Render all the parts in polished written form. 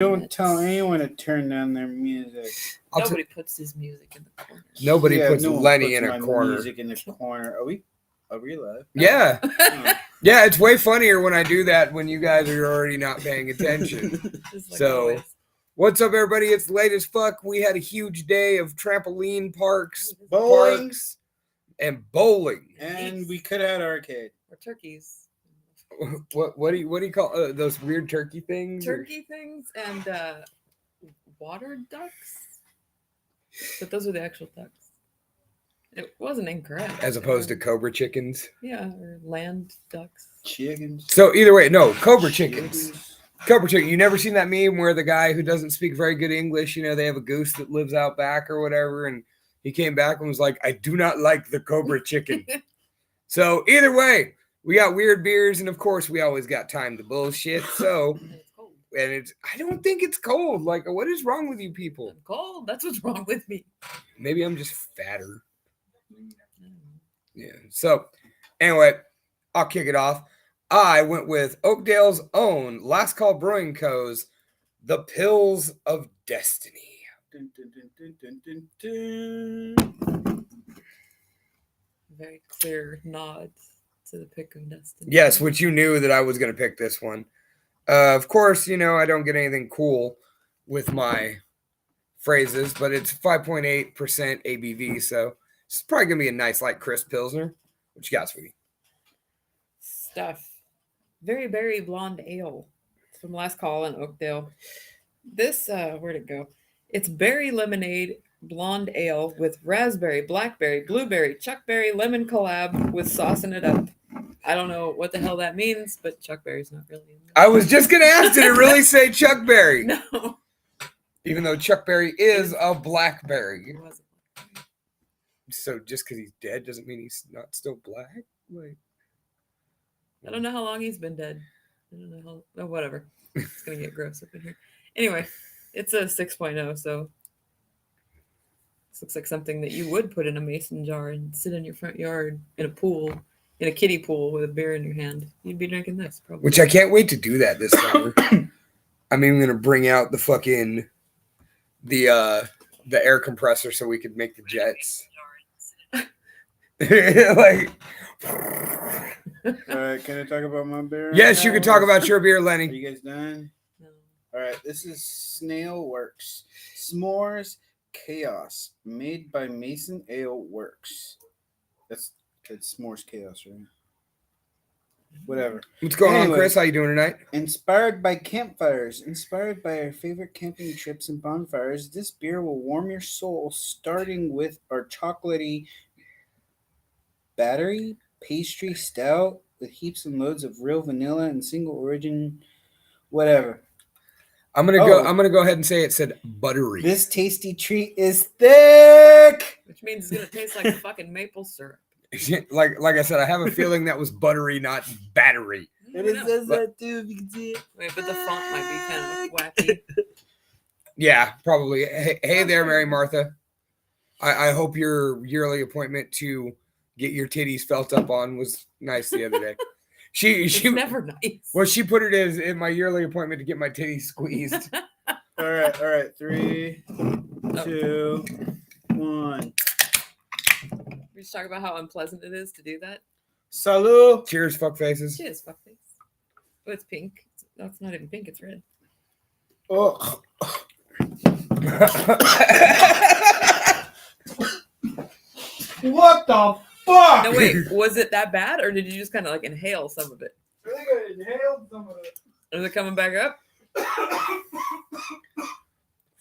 Don't tell anyone to turn down their music. Nobody puts his music in the corner. Nobody puts no one Lenny puts in a my corner. Music in the corner. Are we live? Yeah. Oh. Yeah, it's way funnier when I do that when you guys are already not paying attention. Just So- always. What's up, everybody? It's late as fuck. We had a huge day of trampoline parks, Bowling. and bowling. And we could have had arcade. Or turkeys. What do you call those weird turkey things? Turkey things and water ducks. But those are the actual ducks. It wasn't incorrect. As opposed to cobra chickens. Yeah, or land ducks. Chickens. So either way, no, cobra chickens. Cobra chicken. You never seen that meme where the guy who doesn't speak very good English, they have a goose that lives out back or whatever, and he came back and was like, "I do not like the cobra chicken." So either way, we got weird beers, and of course, we always got time to bullshit. So, And it's cold. I don't think it's cold. Like, what is wrong with you people? I'm cold. That's what's wrong with me. Maybe I'm just fatter. I don't know. Yeah. So, anyway, I'll kick it off. I went with Oakdale's own Last Call Brewing Co.'s The Pills of Destiny. Dun, dun, dun, dun, dun, dun, dun. Very clear nods to the pick of destiny. Yes, which you knew that I was going to pick this one. Of course, I don't get anything cool with my phrases, but it's 5.8% ABV, so it's probably going to be a nice, light, crisp Pilsner. What you got, sweetie? Stuff. Very berry blonde ale. It's from Last Call in Oakdale. This, where'd it go? It's berry lemonade blonde ale with raspberry, blackberry, blueberry, chuckberry, lemon collab with saucing it up. I don't know what the hell that means, but chuckberry's not really in I was just going to ask, did it really say Chuck Berry? there. No. Even though Chuck Berry is a blackberry. It wasn't. So just because he's dead doesn't mean he's not still black? Like, I don't know how long he's been dead. I don't know how. Oh, whatever. It's gonna get gross up in here. Anyway, it's a 6.0, so this looks like something that you would put in a mason jar and sit in your front yard in a pool, in a kiddie pool with a beer in your hand. You'd be drinking this probably. which I can't wait to do that this summer. I'm even gonna bring out the fucking the air compressor so we could make the jets. Like, All right, can I talk about my beer? yes, you can talk about your beer, Are Lenny. you guys done? No. All right, this is Snail Works S'mores Chaos, made by Mason Ale Works. That's S'mores Chaos, right? Whatever. What's going on, Anyways. Chris? How you doing tonight? Inspired by campfires, inspired by our favorite camping trips and bonfires, this beer will warm your soul, starting with our chocolatey battery pastry stout with heaps and loads of real vanilla and single origin, whatever. I'm gonna go ahead and say it said buttery. This tasty treat is thick. Which means it's gonna taste like fucking maple syrup. like I said, I have a feeling that was buttery, not battery. It is says that too, if you can see it. Wait, but the font might be kind of wacky. Yeah, probably. Hey there, Mary Martha. I hope your yearly appointment to get your titties felt up on was nice the other day. It's She never nice. well, she put it as in my yearly appointment to get my titties squeezed. All right. 3, 2, 1. We just talk about how unpleasant it is to do that. Salud. Cheers, fuck faces. Cheers, fuckface. Oh, it's pink. That's not even pink, it's red. Oh. What the fuck? No, wait, was it that bad, or did you just kind of like inhale some of it? I think I inhaled some of it. Is it coming back up?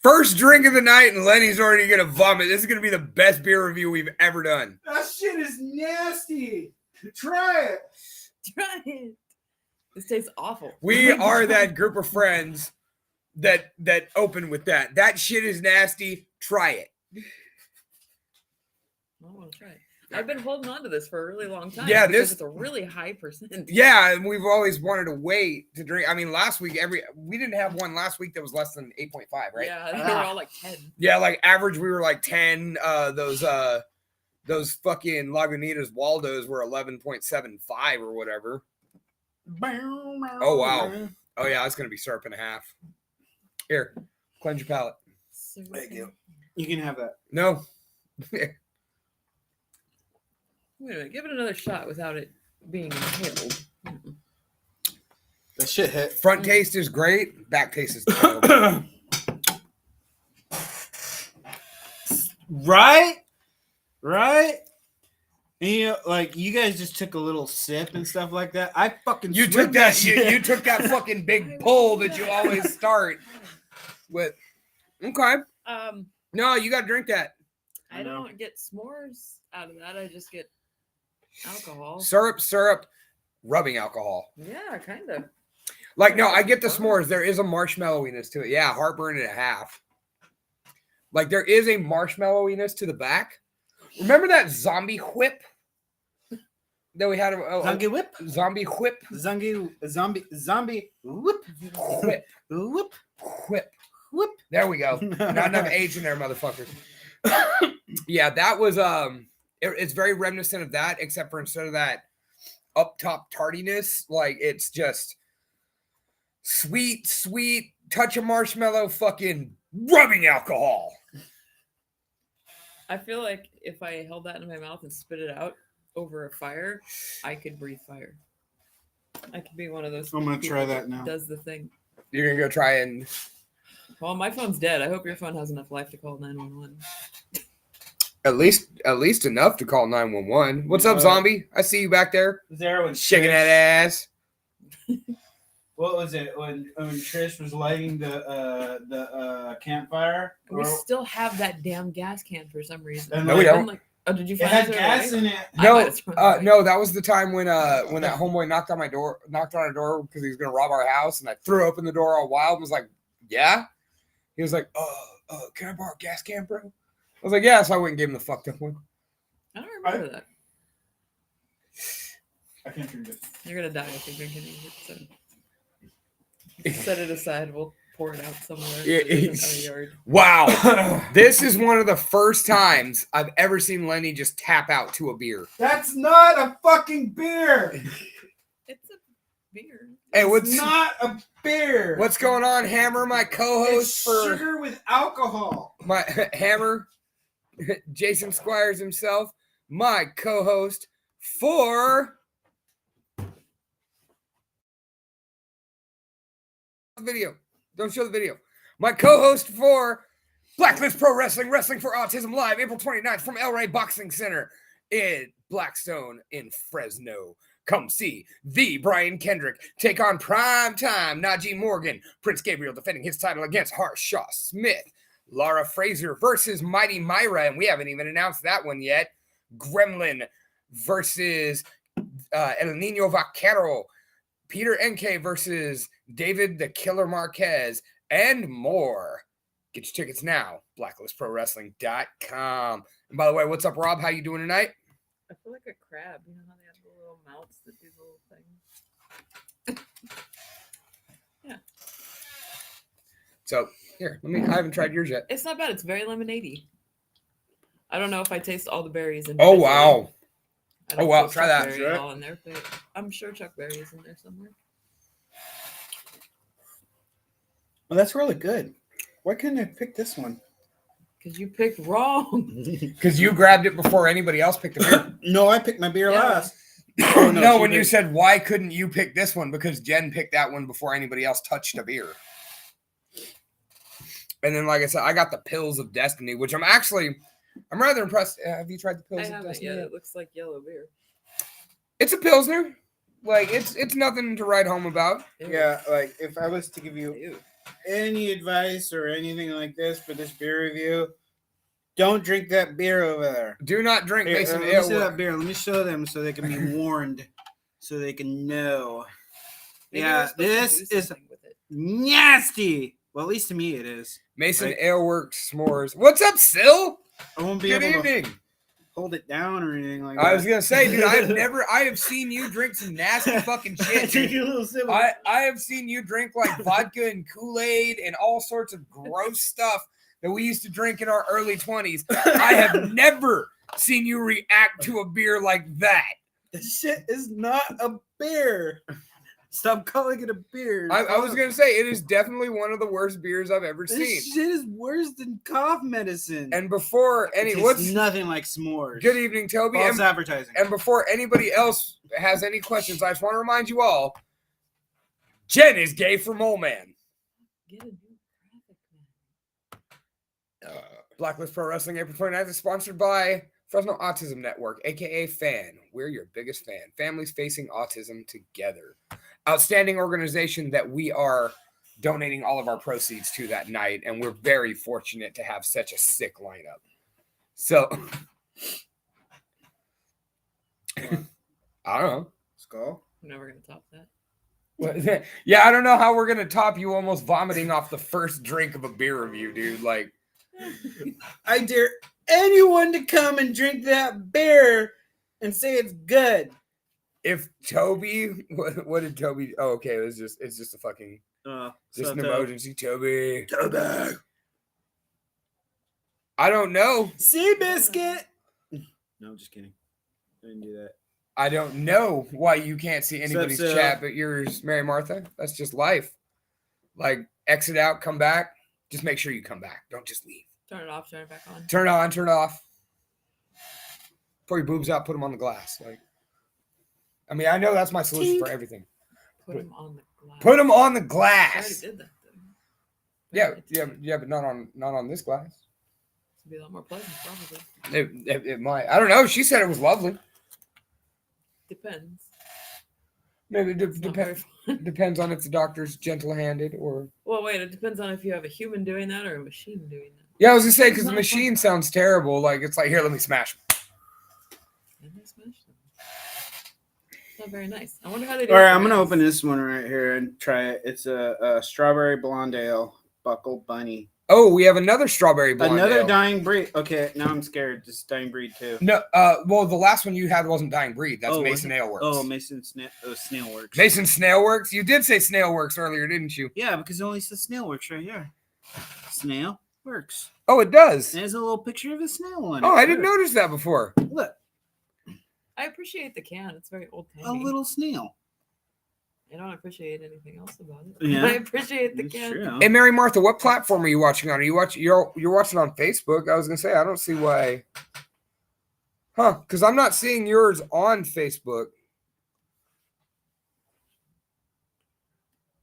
First drink of the night, and Lenny's already gonna vomit. This is gonna be the best beer review we've ever done. That shit is nasty. Try it. Try it. This tastes awful. We are that group of friends that open with that. That shit is nasty. Try it. I want to try it. I've been holding on to this for a really long time. Yeah, because this- it's a really high percent. Yeah, and we've always wanted to wait to drink. I mean, last week we didn't have one last week that was less than 8.5, right? Yeah, they were all like 10. Yeah, like average we were like 10. Those fucking Lagunitas Waldos were 11.75 or whatever. Oh wow. Oh yeah, it's gonna be syrup and a half. Here, cleanse your palate. Thank you. You can have that. No. Wait a minute. Give it another shot without it being inhaled. That shit hit. Front taste is great. Back taste is terrible. Right? And you know, like you guys just took a little sip and stuff like that. I fucking You swigged took that. shit. You took that fucking big pull that you always start with. Okay. No, you got to drink that. I don't get s'mores out of that. I just get alcohol. Syrup, rubbing alcohol. Yeah, kind of. Like, no, I get the s'mores. There is a marshmallowiness to it. Yeah, heartburn and a half. Like, there is a marshmallowiness to the back. Remember that zombie whip that we had? Zombie whip? Zombie whip? Zombie whoop. Whip. Whoop. Whip. Whoop. There we go. Not enough H in there, motherfuckers. Yeah, that was, it's very reminiscent of that, except for instead of that up top tardiness, like, it's just sweet, touch of marshmallow, fucking rubbing alcohol. I feel like if I held that in my mouth and spit it out over a fire, I could breathe fire. I could be one of those. I'm gonna people try that now. Does the thing. You're gonna go try and Well, my phone's dead. I hope your phone has enough life to call 911. at least enough to call 911. What's up, zombie? I see you back there Zero and shaking that ass. What was it when Trish was lighting the campfire? We still have that damn gas can for some reason. No, we don't. I'm like, oh, did you It find had it gas away? in it. I might have thrown it away. No, that was the time when that homeboy knocked on our door because he was gonna rob our house, and I threw open the door all wild and was like, "Yeah." He was like, can I borrow a gas can, bro?" I was like, "Yeah." So I went and gave him the fucked up one. I don't remember that. I can't drink it. You're gonna die if you drink any of it. So set it aside. We'll pour it out somewhere. Yeah, Put it in our yard. Wow, this is one of the first times I've ever seen Lenny just tap out to a beer. That's not a fucking beer. It's a beer. Hey, It's what's not a beer. what's going on, Hammer? My co-host It's for sugar with alcohol. my Hammer, Jason Squires himself, my co-host for the video. Don't show the video. My co-host for Blacklist Pro Wrestling, Wrestling for Autism Live, April 29th from El Rey Boxing Center in Blackstone in Fresno. Come see the Brian Kendrick take on Prime Time Najee Morgan. Prince Gabriel defending his title against Harshaw Smith. Lara Fraser versus Mighty Myra, and we haven't even announced that one yet. Gremlin versus El Nino Vaquero. Peter NK versus David the Killer Marquez, and more. Get your tickets now, blacklistprowrestling.com. And by the way, what's up, Rob? How you doing tonight? I feel like a crab. You know how they have the little mouths that do the little things? Yeah. So, here, I haven't tried yours yet. It's not bad. It's very lemonade-y. I don't know if I taste all the berries. Oh, individually. wow. I don't Oh, wow, put try that. Chuck Berry Sure. all in there, but I'm sure Chuck Berry is in there somewhere. Well, that's really good. Why couldn't I pick this one? Because you picked wrong. Because you grabbed it before anybody else picked the beer. No, I picked my beer Yeah. last. Oh, no, she when you did. said, why couldn't you pick this one? Because Jen picked that one before anybody else touched a beer. And then, like I said, I got the Pills of Destiny, which I'm rather impressed. Have you tried the I Pills of haven't Destiny? yet. It looks like yellow beer. It's a Pilsner. Like, it's nothing to write home about. Ew. Yeah, like if I was to give you Ew. any advice or anything like this for this beer review, don't drink that beer over there. Do not drink Here, Mason let me see Ale. that beer. Let me show them so they can be warned, so they can know. Maybe Yeah, we're supposed to this do is something with it. nasty. Well, at least to me it is. Mason Right. Ale Works S'mores. What's up, Sil? I won't be Good able to evening. hold it down or anything like I was that. gonna say, dude, I have seen you drink some nasty fucking shit. Take Dude. a little sip. I have seen you drink like vodka and Kool-Aid and all sorts of gross stuff that we used to drink in our early 20s. I have never seen you react to a beer like that. This shit is not a beer. Stop calling it a beer. I was gonna say it is definitely one of the worst beers I've ever This seen. shit is worse than cough medicine. And before it tastes what's nothing like s'mores. good evening, Toby. False advertising. And before anybody else has any questions, I just want to remind you all, Jen is gay for Mole Man. Get a new graphic, man. Blacklist Pro Wrestling April 29th is sponsored by Fresno Autism Network, aka FAN. We're your biggest fan. Families facing autism together. Outstanding organization that we are donating all of our proceeds to that night, and we're very fortunate to have such a sick lineup. So, I don't know. Skull? I'm never gonna top that. Yeah, I don't know how we're gonna top you almost vomiting off the first drink of a beer review, dude. Like, I dare anyone to come and drink that beer and say it's good. if Toby, what did Toby? Oh, okay, it's just a fucking, just an emergency, Toby. Toby. I don't know. Sea biscuit. No, I'm just kidding. I didn't do that. I don't know why you can't see anybody's So- chat but yours, Mary Martha. That's just life. Like, exit out, come back. Just make sure you come back. Don't just leave. Turn it off, turn it back on. Turn it on, turn it off. Pull your boobs out, put them on the glass. Like, I mean, I know that's my solution for everything. Put them on the glass. Put them on the I already glass. did that though. Yeah, but not on this glass. It'd be a lot more pleasant, probably. It might. I don't know. She said it was lovely. Depends. Maybe it It's not very fun. depends on if the doctor's gentle-handed or. Well, wait. It depends on if you have a human doing that or a machine doing that. Yeah, I was gonna say because It's the not machine fun. sounds terrible. Like it's like, here, let me smash. And they smash them. It's not very nice. I wonder how they do. All right, it I'm for gonna rats. open this one right here and try it. It's a strawberry blonde ale, Buckle Bunny. Oh, we have another strawberry blonde Another ale. dying breed. Okay, now I'm scared. This is dying breed too. No, well, the last one you had wasn't Dying Breed. That's Oh, was Mason it? Ale Works. Oh, Mason Snail Works. Mason Snail Works. You did say Snail Works earlier, didn't you? Yeah, because it only says Snail Works right here. Snail Works. Oh, it does. There's a little picture of a snail on it. Oh, I didn't Look. notice that before. Look, I appreciate the can. It's very old a timey. little snail. I don't appreciate anything else about it. Yeah. I appreciate the It's can. true. Hey, Mary Martha, what platform are you watching on? Are you watching? You're watching on Facebook. I was gonna say I don't see why. Huh? Because I'm not seeing yours on Facebook.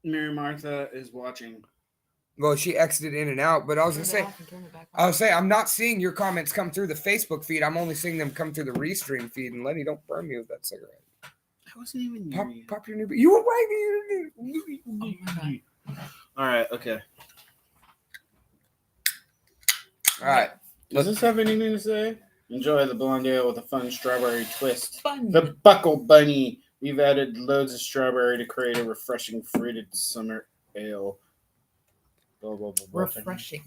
Mary Martha is watching. Well, she exited in and out, but I was Turn gonna it say. off and turn it back I on. was saying I'm not seeing your comments come through the Facebook feed. I'm only seeing them come through the Restream feed. And Lenny, don't burn me with that cigarette. I wasn't even near Pop, you. pop your new. You were right. Oh my god. All right, okay. All right. Does this have anything to say? Enjoy the blonde ale with a fun strawberry twist. Fun. The Buckle Bunny. We've added loads of strawberry to create a refreshing fruited summer ale. Blah, blah, blah, blah. Refreshing.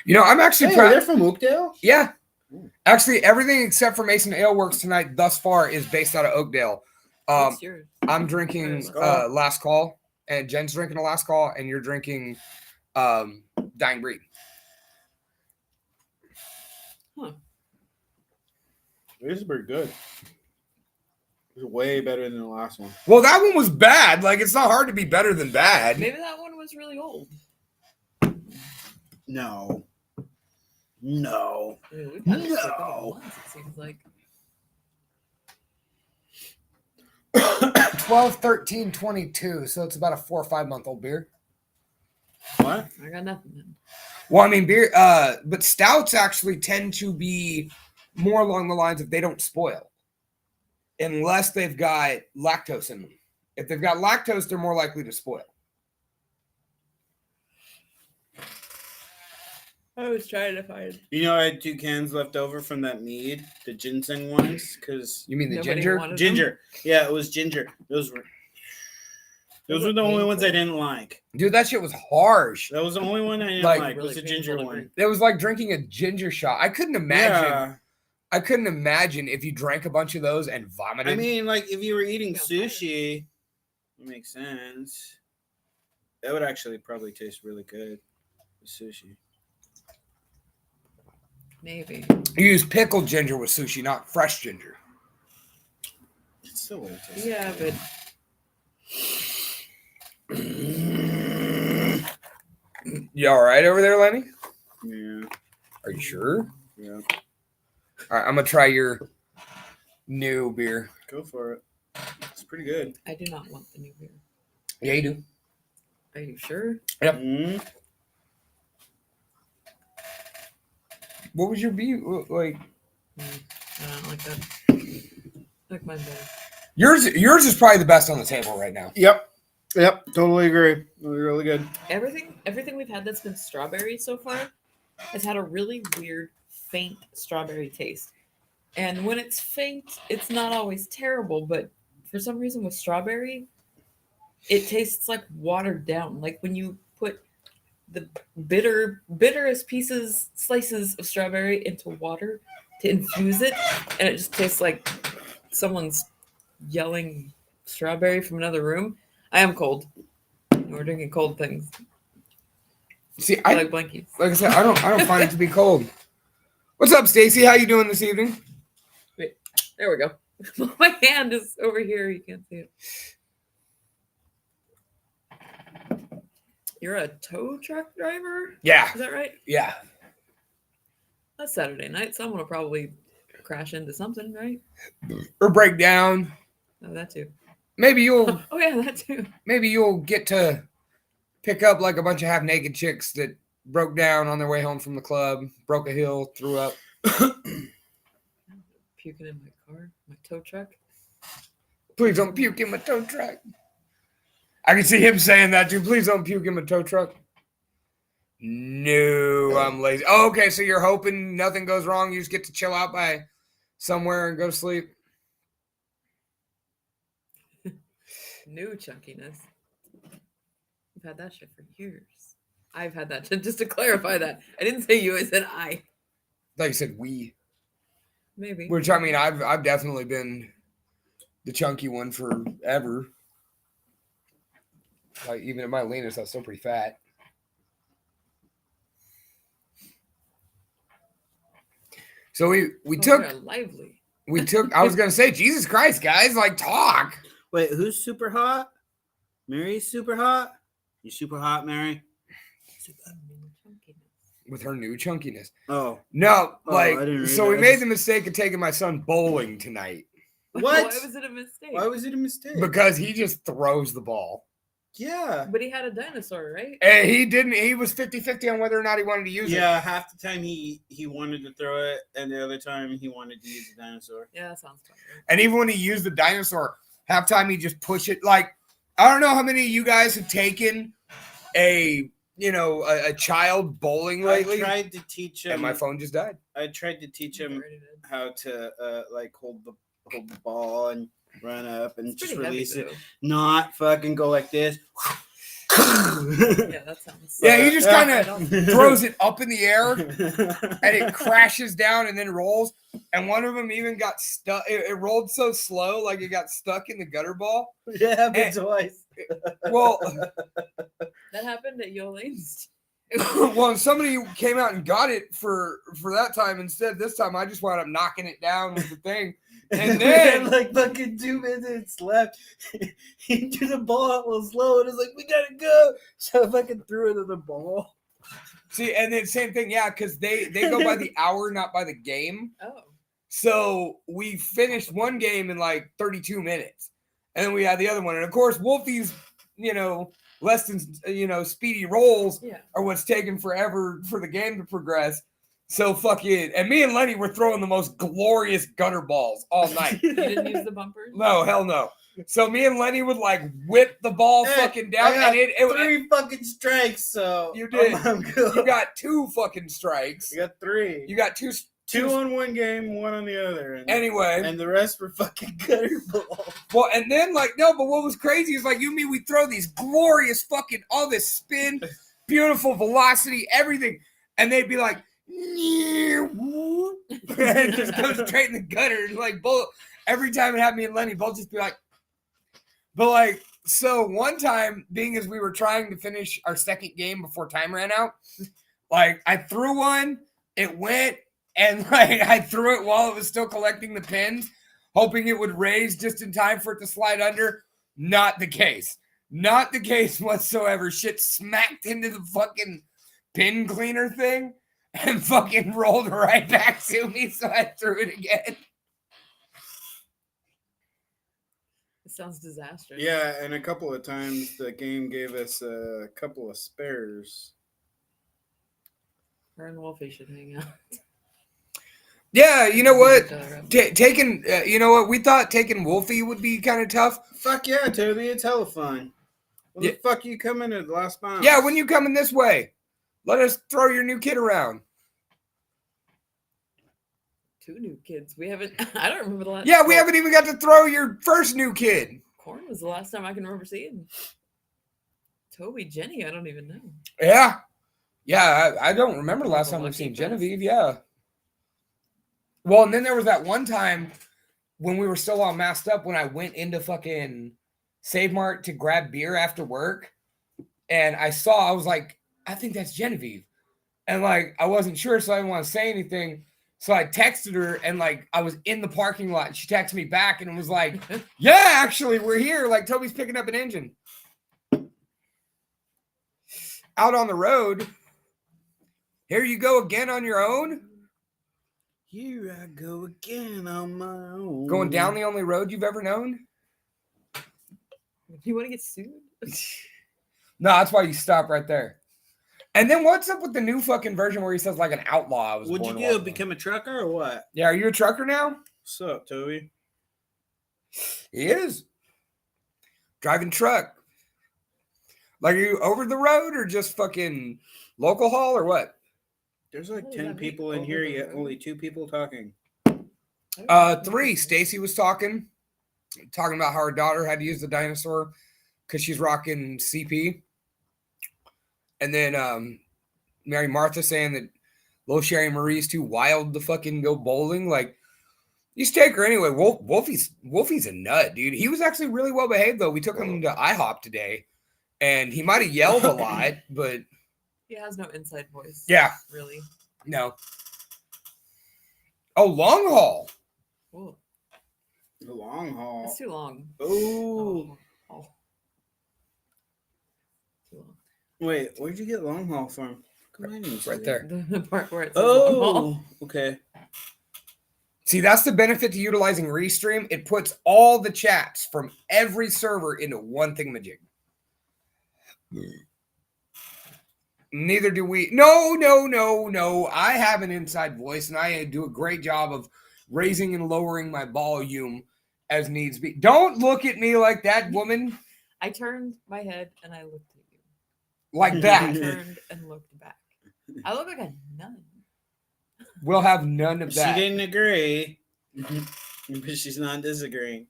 You know, I'm actually Hey, proud. they're from Oakdale? Yeah. Ooh. Actually, everything except for Mason Ale Works tonight thus far is based out of Oakdale. What's yours? I'm drinking Last Call. Last Call, and Jen's drinking a Last Call, and you're drinking Dying Breed. This is pretty good. It's way better than the last one. Well, that one was bad. Like, it's not hard to be better than bad. Maybe that one was really old. No. No. I mean, we've had it for a No. couple months, it seems like. 12, 13, 22. So it's about a 4 or 5 month old beer. What? I got nothing then. Well, I mean, beer, but stouts actually tend to be more along the lines of they don't spoil unless they've got lactose in them. If they've got lactose, they're more likely to spoil. I was trying to find. You know, I had 2 cans left over from that mead, the ginseng ones, because You mean the Nobody ginger? wanted them? ginger. Yeah, it was ginger. Those were the only ones I didn't like. Dude, that shit was harsh. That was the only one I didn't Like, like. Was the really ginger painful to one. drink. It was like drinking a ginger shot. I couldn't imagine. Yeah. I couldn't imagine if you drank a bunch of those and vomited. I mean, like if you were eating Yeah, sushi, it makes sense. That would actually probably taste really good. With sushi. Maybe. you use pickled ginger with sushi, not fresh ginger. It still would taste Yeah, good. but You all right over there, Lenny? Yeah. Are you sure? Yeah. All right, I'm gonna try your new beer. Go for it. It's pretty good. I do not want the new beer. Yeah, you do. Are you sure? Yep. Mm. What was your beer like? I don't like that. I like mine better. Yours is probably the best on the table right now. Yep. Totally agree. Really good. Everything we've had that's been strawberry so far has had a really weird, faint strawberry taste. And when it's faint, it's not always terrible, but for some reason with strawberry, it tastes like watered down. Like when you put the bitterest slices of strawberry into water to infuse it, and it just tastes like someone's yelling strawberry from another room. I am cold. We're drinking cold things. See, I I like blankies. like I said, I don't find it to be cold. What's up, Stacy? How you doing this evening? There we go. My hand is over here. You can't see it. You're a tow truck driver? Yeah, Is that right? yeah. That's Saturday night. Someone will probably crash into something, right? Or break down. Oh, that too. Maybe you'll Oh, yeah, that too. get to pick up like a bunch of half-naked chicks that broke down on their way home from the club, broke a hill, threw up. Puking in my car, my tow truck. Please don't puke in my tow truck. I can see him saying that too. Please don't puke in my tow truck. No, I'm lazy. Oh, okay, so you're hoping nothing goes wrong. You just get to chill out by somewhere and go to sleep. New chunkiness. We've had that shit for years. I've had that. Just to clarify that. I didn't say you, I said I. Like you said, we. Maybe. Which, I mean, I've definitely been the chunky one forever. Like, even at my leanest, I was still pretty fat. So we They're lively. I was going to say, Jesus Christ, guys, like, talk. Wait, who's super hot? Mary's super hot? You super hot, Mary? With her new chunkiness. Oh. No, Oh, like, I didn't read so that. we I made just- the mistake of taking my son bowling tonight What? Why was it a mistake? Why was it a mistake? because he just throws the ball. Yeah. But he had a dinosaur, right? And he was 50-50 on whether or not he wanted to use it. Yeah, half the time he wanted to throw it, and the other time he wanted to use the dinosaur. Yeah, that sounds fun. Right? And even when he used the dinosaur, half time he just push it. Like, I don't know how many of you guys have taken a child bowling lately. I tried to teach him. And my phone just died. I tried to teach him Already did. how to hold the ball and run up and It's just pretty heavy, release it. though. Not fucking go like this. Yeah, that sounds. Yeah, he just kind of of throws it up in the air and it crashes down and then rolls. And one of them even got stuck. It rolled so slow, like it got stuck in the gutter ball. Yeah, but And- twice. Well, That happened at Yolene's. well, somebody came out and got it for that time instead. This time, I just wound up knocking it down with the thing. And we had then, like fucking 2 minutes left. He threw the ball out a little slow, and it's like, we gotta go. So I fucking threw it at the ball. see, and then same thing, yeah, because they go by the hour, not by the game. Oh. So we finished one game in like 32 minutes, and then we had the other one. And of course, Wolfie's, less than speedy rolls Yeah. are what's taking forever for the game to progress. So fuck it. And me and Lenny were throwing the most glorious gutter balls all night. You didn't use the bumpers? No, hell no. So me and Lenny would like whip the ball Hey, fucking down, I got and it 3 fucking strikes, so You did. I'm good. you got 2 fucking strikes. I got 3. You got 2. 2 on one game, 1 on the other. And, Anyway, and the rest were fucking gutter balls. well, and then but what was crazy is like you and me, we throw these glorious fucking all this spin, beautiful velocity, everything, and they'd be like, and it just goes straight in the gutter. And like both every time it had me and Lenny both just be like, but like so one time, being as we were trying to finish our second game before time ran out, like I threw one, it went, and like I threw it while it was still collecting the pins, hoping it would raise just in time for it to slide under. Not the case. Not the case whatsoever. Shit smacked into the fucking pin cleaner thing and fucking rolled right back to me, so I threw it again. It sounds disastrous. Yeah, and a couple of times the game gave us a couple of spares. Her and Wolfie should hang out. Yeah, you know what? Each other up. Taking, you know what? We thought taking Wolfie would be kind of tough. Fuck yeah, Toby, it's hella fun. When Yeah. the fuck you coming to the last bounce? Yeah, when you coming this way, let us throw your new kid around. 2 new kids. We haven't. I don't remember the last. Yeah, we haven't even got to throw your first new kid. Corn was the last time I can remember seeing. Toby, Jenny, I don't even know. Yeah. Yeah, I don't remember the last The time we've lucky seen prince. Genevieve. Yeah. Well, and then there was that one time when we were still all masked up when I went into fucking Save Mart to grab beer after work. And I was like, I think that's Genevieve. And like, I wasn't sure, so I didn't want to say anything. So I texted her and like, I was in the parking lot. And she texted me back and was like, yeah, actually, we're here. Like, Toby's picking up an engine. Out on the road. Here you go again on your own. Here I go again on my own. Going down the only road you've ever known. You want to get sued? No, that's why you stop right there. And then what's up with the new fucking version where he says like an outlaw? I was Would you born do? walking. Become a trucker or what? Yeah, are you a trucker now? What's up, Toby? He is. Driving truck. Like, are you over the road or just fucking local haul or what? There's like What does 10 that mean, people in over here, the yet road? only 2 people talking. 3. Stacy was talking about how her daughter had to use the dinosaur because she's rocking CP. And then Mary Martha saying that little Sherry Marie's too wild to fucking go bowling. Like, you just take her anyway. Wolfie's a nut, dude. He was actually really well behaved though. We took him to IHOP today, and he might have yelled a lot, but He has no inside voice. yeah, Really. no. Oh, long haul. Whoa, The long haul. that's too long. Oh, Oh. Too long. wait, where'd you get long haul from? Come on, you Right there. The part where it says long haul. Oh, okay. See, that's the benefit to utilizing Restream. It puts all the chats from every server into one thingamajig. Neither do we. No. I have an inside voice, and I do a great job of raising and lowering my volume as needs be. Don't look at me like that, woman. I turned my head and I looked at you. Like I that. turned and looked back. I look like a nun. We'll have none of She that. didn't agree, but she's not disagreeing.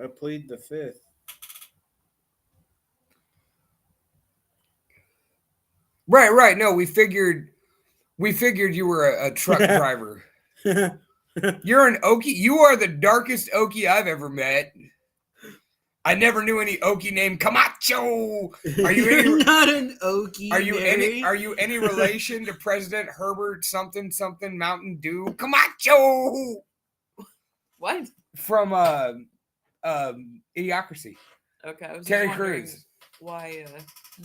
I plead the 5th. Right. No, we figured you were a truck driver. You're an Okie. You are the darkest Okie I've ever met. I never knew any Okie named Camacho. Are you You're any, not an Okie? are you any Mary. are you any relation to President Herbert something Mountain Dew Camacho What? from Idiocracy? Okay, I was just Terry wondering Crews. why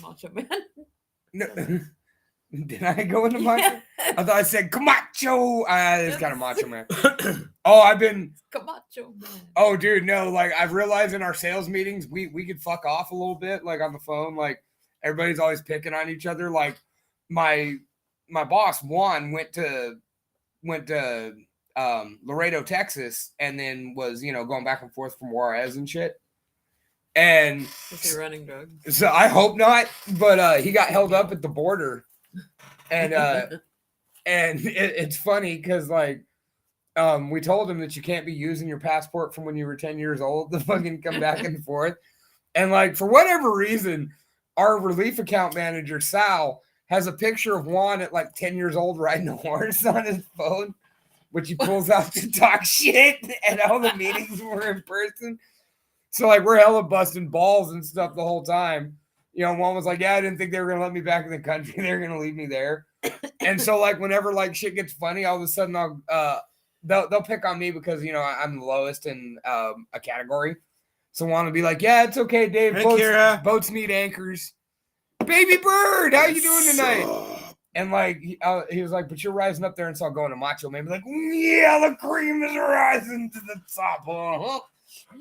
Macho Man. No, did I go into Macho? I thought I said Camacho. It's kind of Macho Man. Oh, I've been. Camacho Man. Oh, dude, no. Like, I've realized in our sales meetings, we could fuck off a little bit, like on the phone. Like, everybody's always picking on each other. Like, my boss Juan went to Laredo, Texas, and then was going back and forth from Juarez and shit. And Was he running drugs? so I hope not, but he got held up at the border, and it's funny because like we told him that you can't be using your passport from when you were 10 years old to fucking come back and forth, and like for whatever reason, our relief account manager Sal has a picture of Juan at like 10 years old riding a horse on his phone, which he pulls out to talk shit, and all the meetings were in person. So, like, we're hella busting balls and stuff the whole time. One was like, yeah, I didn't think they were going to let me back in the country. They're going to leave me there. And so, like, whenever, like, shit gets funny, all of a sudden they'll pick on me because, I'm the lowest in a category. Someone would be like, "Yeah, it's okay, Dave. Hey, Kira. Boats need anchors." Baby Bird, how you doing tonight? And like he was like, "But you're rising up there and saw going to Macho Man." Be like, "Yeah, the cream is rising to the top.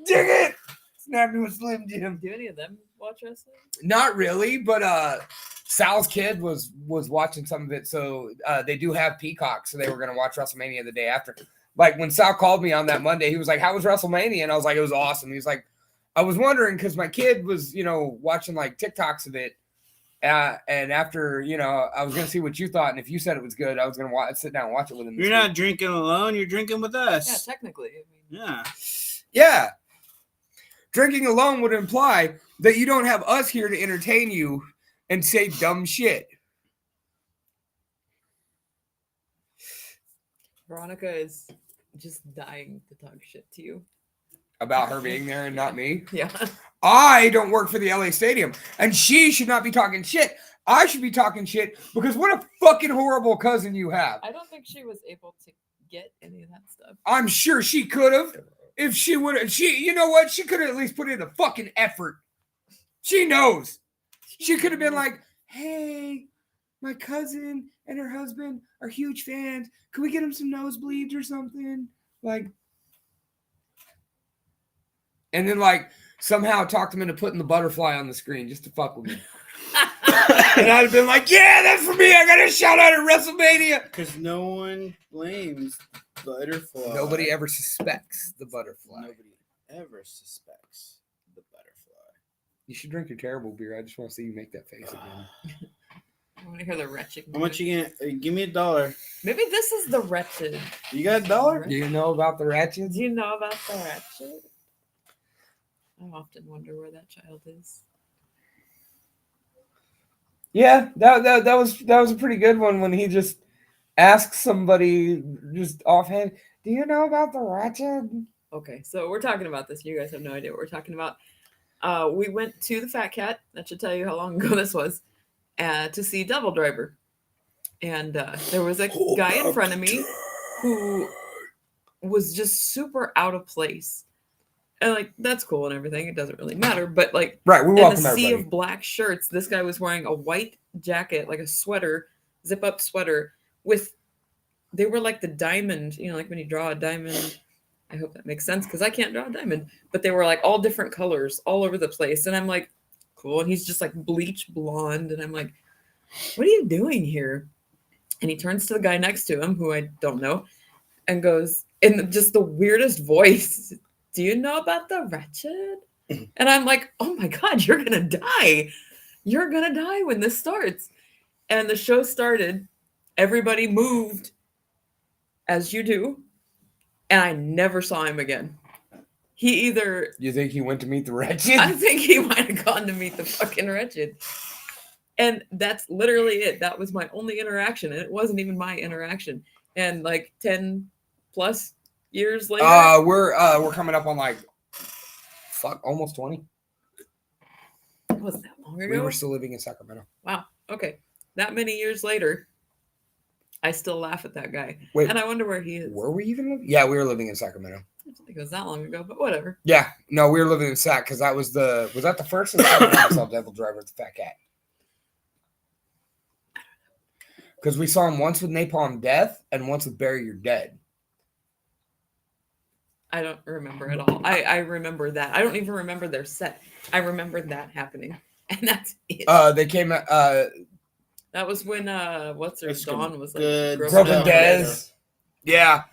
Dig it." Snapping with Slim Jim. Do any of them watch wrestling? Not really, but Sal's kid was watching some of it. So they do have Peacock, so they were gonna watch WrestleMania the day after. Like when Sal called me on that Monday, he was like, "How was WrestleMania?" And I was like, "It was awesome." He was like, "I was wondering because my kid was, watching like TikToks of it, and after, I was gonna see what you thought, and if you said it was good, I was gonna sit down and watch it with him." You're not drinking alone. You're drinking with us. Yeah, technically. I mean, Yeah. Drinking alone would imply that you don't have us here to entertain you and say dumb shit. Veronica is just dying to talk shit to you. About her being there and not me. Yeah. I don't work for the LA Stadium, and she should not be talking shit. I should be talking shit because what a fucking horrible cousin you have. I don't think she was able to get any of that stuff. I'm sure she could have. If she would have, you know what? She could have at least put in a fucking effort. She knows. She could have been like, "Hey, my cousin and her husband are huge fans. Can we get them some nosebleeds or something?" Like, and then like somehow talk them into putting the butterfly on the screen just to fuck with me. And I'd have been like, "Yeah, that's for me. I got a shout out at WrestleMania." Because no one blames butterfly. Nobody ever suspects the butterfly. Nobody ever suspects the butterfly. You should drink your terrible beer. I just want to see you make that face again. I want to hear the wretched. How much you gonna give me $1? Maybe this is the wretched. You got $1? Do you know about the Ratchets? Do you know about the wretched? I often wonder where that child is. Yeah, that was a pretty good one when he just asks somebody just offhand, "Do you know about the Ratchet?" Okay, so we're talking about this. You guys have no idea what we're talking about. We went to the Fat Cat. That should tell you how long ago this was. To see Devil Driver. And there was a guy in front of me who was just super out of place. And like, that's cool and everything. It doesn't really matter. But like, Right, we in welcome a sea everybody. of black shirts, this guy was wearing a white jacket, like a sweater, zip up sweater with, they were like the diamond, like when you draw a diamond. I hope that makes sense because I can't draw a diamond. But they were like all different colors all over the place. And I'm like, cool. And he's just like bleach blonde. And I'm like, what are you doing here? And he turns to the guy next to him, who I don't know, and goes in just the weirdest voice, "Do you know about the Wretched?" And I'm like, oh my God, you're going to die. You're going to die when this starts. And the show started. Everybody moved as you do. And I never saw him again. He either... You think he went to meet the Ratchet? I think he might have gone to meet the fucking Wretched. And that's literally it. That was my only interaction. And it wasn't even my interaction. And like 10 plus years later... We're coming up on like, almost 20. It wasn't that long ago. We were still living in Sacramento. Wow. Okay. That many years later, I still laugh at that guy. Wait, and I wonder where he is. were we even living? Yeah, we were living in Sacramento. I don't think it was that long ago, but whatever. Yeah, no, we were living in Sac because that was that the first or second time we saw Devil Driver at the Fat Cat? Because we saw him once with Napalm Death and once with Bury Your Dead. I don't remember at all. I remember that. I don't even remember their set. I remember that happening. And that's it. They came That was when what's her That's Dawn was like good Broken Broken stuff. Dead. Des. Yeah.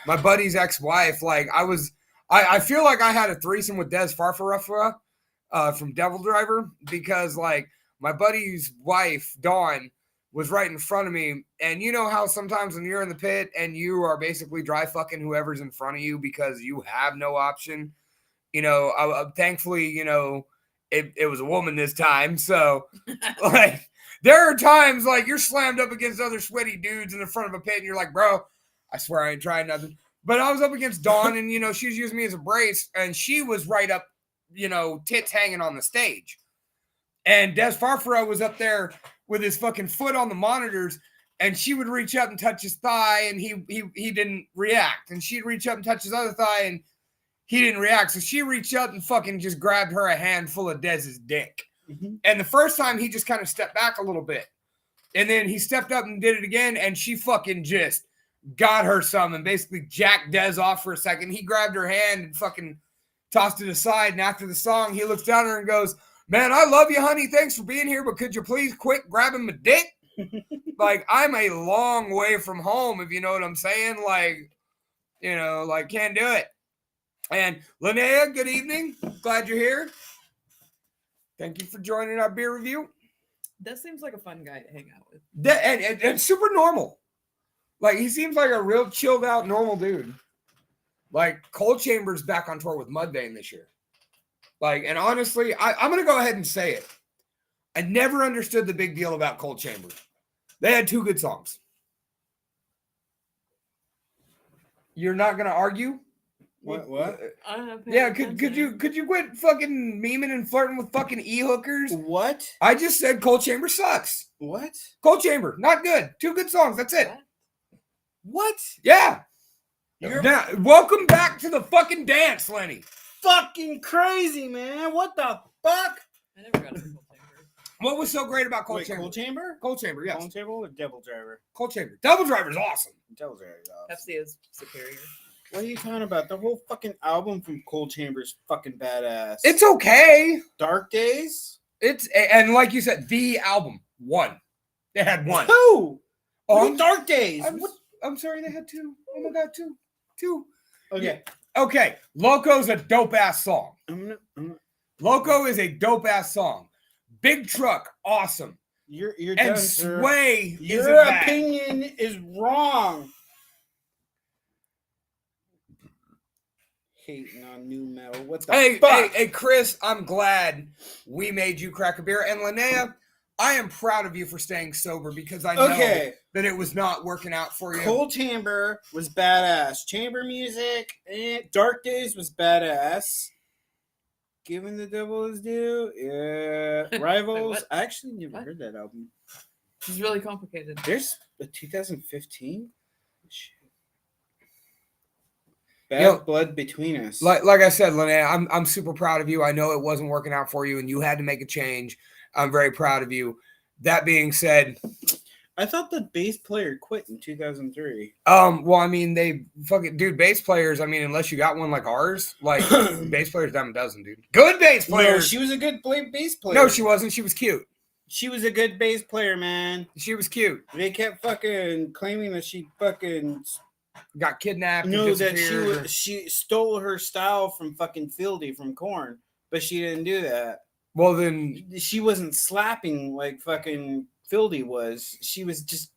My buddy's ex-wife, like I feel like I had a threesome with Des Farfarafa from Devil Driver because like my buddy's wife, Dawn, was right in front of me. And you know how sometimes when you're in the pit and you are basically dry fucking whoever's in front of you because you have no option. Thankfully, it was a woman this time. So like there are times like you're slammed up against other sweaty dudes in the front of a pit and you're like, bro, I swear I ain't trying nothing. But I was up against Dawn and, she was using me as a brace and she was right up, tits hanging on the stage. And Des Farfara was up there with his fucking foot on the monitors and she would reach up and touch his thigh and he didn't react. And she'd reach up and touch his other thigh and he didn't react. So she reached up and fucking just grabbed her a handful of Dez's dick. Mhm. And the first time he just kind of stepped back a little bit. And then he stepped up and did it again. And she fucking just got her some and basically jacked Dez off for a second. He grabbed her hand and fucking tossed it aside. And after the song, he looks down at her and goes, "Man, I love you, honey. Thanks for being here. But could you please quit grabbing my dick?" Like, I'm a long way from home, if you know what I'm saying. Like, you know, like, can't do it. And Linnea, good evening. Glad you're here. Thank you for joining our beer review. That seems like a fun guy to hang out with. And super normal. Like, he seems like a real chilled out, normal dude. Like, Cold Chamber's back on tour with Mudvayne this year. Like, and honestly, I'm going to go ahead and say it. I never understood the big deal about Cold Chamber. They had 2 good songs. You're not going to argue? What? I don't know. Yeah, could you quit fucking memeing and flirting with fucking e-hookers? What? I just said Cold Chamber sucks. What? Cold Chamber, not good. 2 good songs. That's it. What? Yeah. You're Now, welcome back to the fucking dance, Lenny. fucking crazy, man. What the fuck? I never got a Cold Chamber. What was so great about Cold Wait, Chamber? Cold Chamber? Cold Chamber, yes. Cold Chamber or Devil Driver? Cold Chamber. Double Driver's awesome. Devil Driver. Pepsi is superior. What are you talking about? The whole fucking album from Cold Chamber is fucking badass. It's okay. Dark Days? And like you said, the album, 1. They had 1. 2! Oh, What Dark Days? I'm sorry, they had 2. Oh my God, 2. Okay. Okay, Loco's a dope ass song. I'm gonna- Loco is a dope ass song. Big Truck, awesome. You're And done, sir. Sway is Your bad. opinion is wrong. Hating on new metal. What the fuck? Hey, Chris, I'm glad we made you crack a beer. And Linnea, I am proud of you for staying sober because I know Okay. that it was not working out for you. Cold Chamber was badass. Chamber music, Dark Days was badass. Giving the Devil His Due, yeah. Rivals. what? I actually never What? heard that album. It's really complicated. There's a 2015. Shit. Bad Yo, blood between us. Like I said, Linnea, I'm super proud of you. I know it wasn't working out for you and you had to make a change. I'm very proud of you. That being said, I thought the bass player quit in 2003. well, I mean, they fucking dude, bass players, I mean, unless you got one like ours, like bass players dime a dozen, dude. Good bass No, players. she was a good bass player. No, she wasn't. She was cute. She was a good bass player, man. She was cute. They kept fucking claiming that she fucking Got kidnapped. and no, that disappeared. she stole her style from fucking Fieldy from Korn, but she didn't do that. Well, then, She wasn't slapping like fucking Fieldy was. She was just,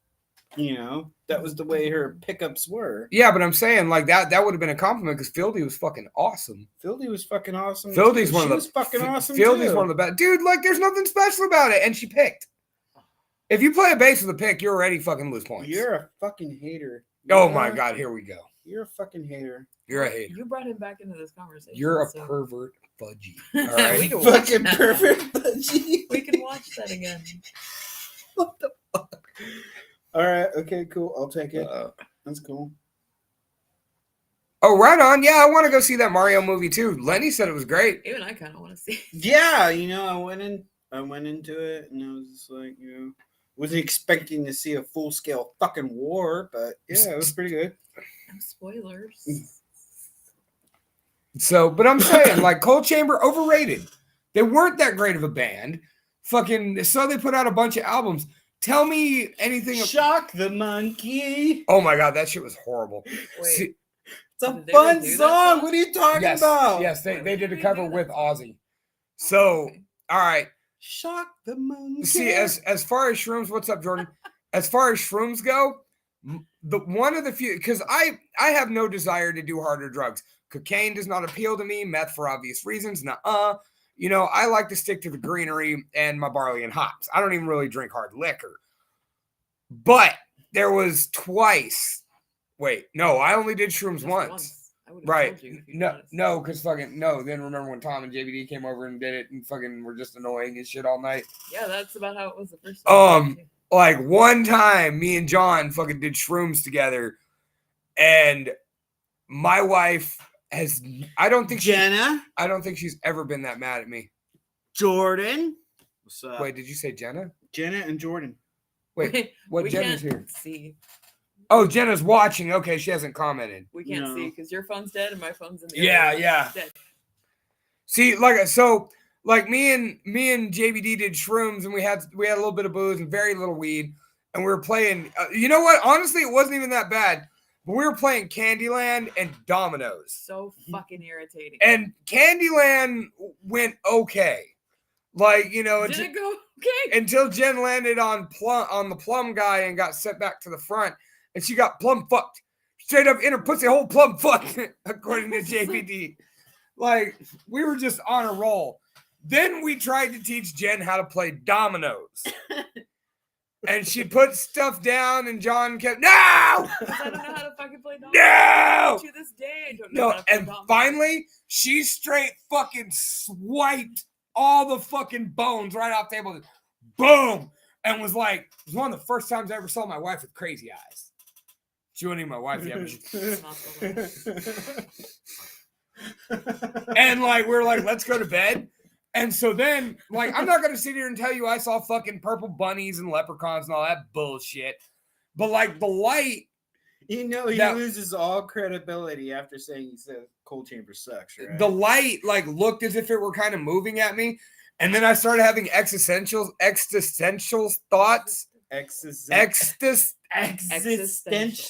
that was the way her pickups were. yeah, but I'm saying like that would have been a compliment because Fieldy was fucking awesome. Fieldy was fucking awesome. Fieldy's too. one She of the was fucking awesome. Fieldy's too. one of the best. Dude, like there's nothing special about it, and she picked. If you play a bass with a pick, you're already fucking lose points. You're a fucking hater. Oh my God, here we go. You're a fucking hater. You're a hater. You brought him back into this conversation. You're a so pervert fudgy. We All right. can watch Fucking that. perfect budgie. We can watch that again. What the fuck? All right. Okay. Cool. I'll take it. Uh, That's cool. oh, right on. Yeah, I want to go see that Mario movie too. Lenny said it was great. Even I kind of want to see. Yeah. I went into it and I was just like, wasn't expecting to see a full scale fucking war, but yeah, it was pretty good. No spoilers. So, but I'm saying like Cold Chamber overrated. They weren't that great of a band. Fucking so they put out a bunch of albums. Tell me anything. Shock the Monkey. Oh my God, that shit was horrible. Wait, See- It's a Did they fun redo that song. song? What are you talking yes, about? yes, they did a cover with Ozzy. So, all right. Shock the Monkey. See, as far as shrooms, what's up, Jordan? As far as shrooms go, the one of the few because I have no desire to do harder drugs. Cocaine does not appeal to me. Meth for obvious reasons. Nuh-uh. I like to stick to the greenery and my barley and hops. I don't even really drink hard liquor. But there was twice. Wait, no, I only did shrooms just once. I would've Right. told you if you No, noticed. no, because fucking no. Then remember when Tom and JBD came over and did it and fucking were just annoying as shit all night. Yeah, that's about how it was the first time. Like one time, me and John fucking did shrooms together, and my wife I don't think Jenna, I don't think she's ever been that mad at me. Jordan. What's up? Wait, did you say Jenna? Jenna and Jordan. Wait, what we Jenna's can't here? see. Oh, Jenna's watching. Okay, she hasn't commented. We can't No. see because your phone's dead and my phone's in the Yeah, other room. yeah. Dead. See, like me and JBD did shrooms, and we had a little bit of booze and very little weed, and we were playing. You know what? Honestly, it wasn't even that bad. But we were playing Candyland and Dominoes, So fucking irritating. and Candyland went okay. Like, you know, Did it go okay? until Jen landed on the plum guy and got sent back to the front, and she got plum fucked. Straight up in her pussy hole, plum fucked, according to JBD. Like, we were just on a roll. Then we tried to teach Jen how to play dominoes. And she put stuff down, and John kept, no! Because I don't know how to fucking play dominoes. No! To this day, I don't know No, how to play and dominoes. finally, she straight fucking swiped all the fucking bones right off the table. Boom! And was like, it was one of the first times I ever saw my wife with crazy eyes. She wasn't even my wife yet, but she, and like, we were like, let's go to bed. And so then, like, I'm not going to sit here and tell you I saw fucking purple bunnies and leprechauns and all that bullshit. But like, the light, You know he That- loses all credibility after saying he said cold chamber sucks, right? the light like looked as if it were kind of moving at me. And then I started having existential thoughts. Existential.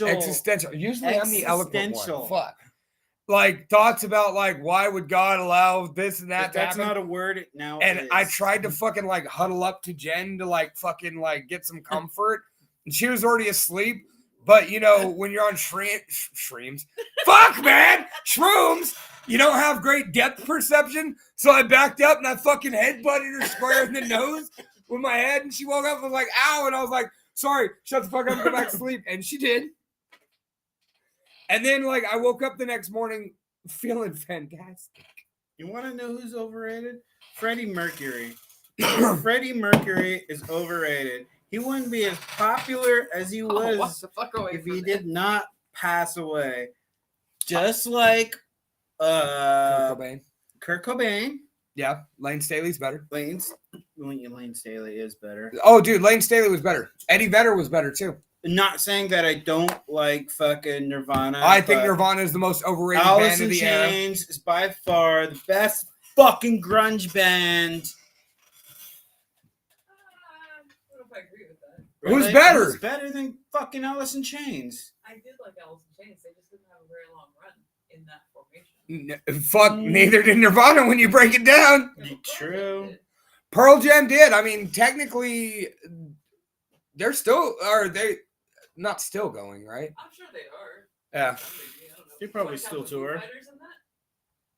Existential. Usually I'm the eloquent Existential. one. Fuck. Like thoughts about like, why would God allow this and that If to that's happen? not a word now. And it I is. tried to fucking like huddle up to Jen to like fucking like get some comfort. And she was already asleep. But you know, when you're on shrooms, fuck man, shrooms, you don't have great depth perception. So I backed up and I fucking headbutted her square in the nose with my head. And she woke up and was like, ow. And I was like, sorry, shut the fuck up and go back to sleep. And she did. And then like I woke up the next morning feeling fantastic. You want to know who's overrated? Freddie Mercury. Freddie Mercury is overrated. He wouldn't be as popular as he What was the fuck away if from he it. did not pass away. Just like Kurt Cobain. Kurt Cobain. Yeah, Lane Staley's better. Lane Staley is better. Oh, dude, Lane Staley was better. Eddie Vedder was better too. Not saying that I don't like fucking Nirvana. I think but Nirvana is the most overrated Alice band in of the era. Chains is by far the best fucking grunge band. I don't know if I agree with that. Who's better? Who's better than fucking Alice in Chains? I did like Alice in Chains. They just didn't have a very long run in that formation. Fuck, neither did Nirvana when you break it down. Yeah, but True. did. Pearl Jam did. I mean, technically, they're still, are they not still going, right? I'm sure they are. Yeah. Maybe, I don't know. They probably Like, still have the Foo tour. Fighters in that?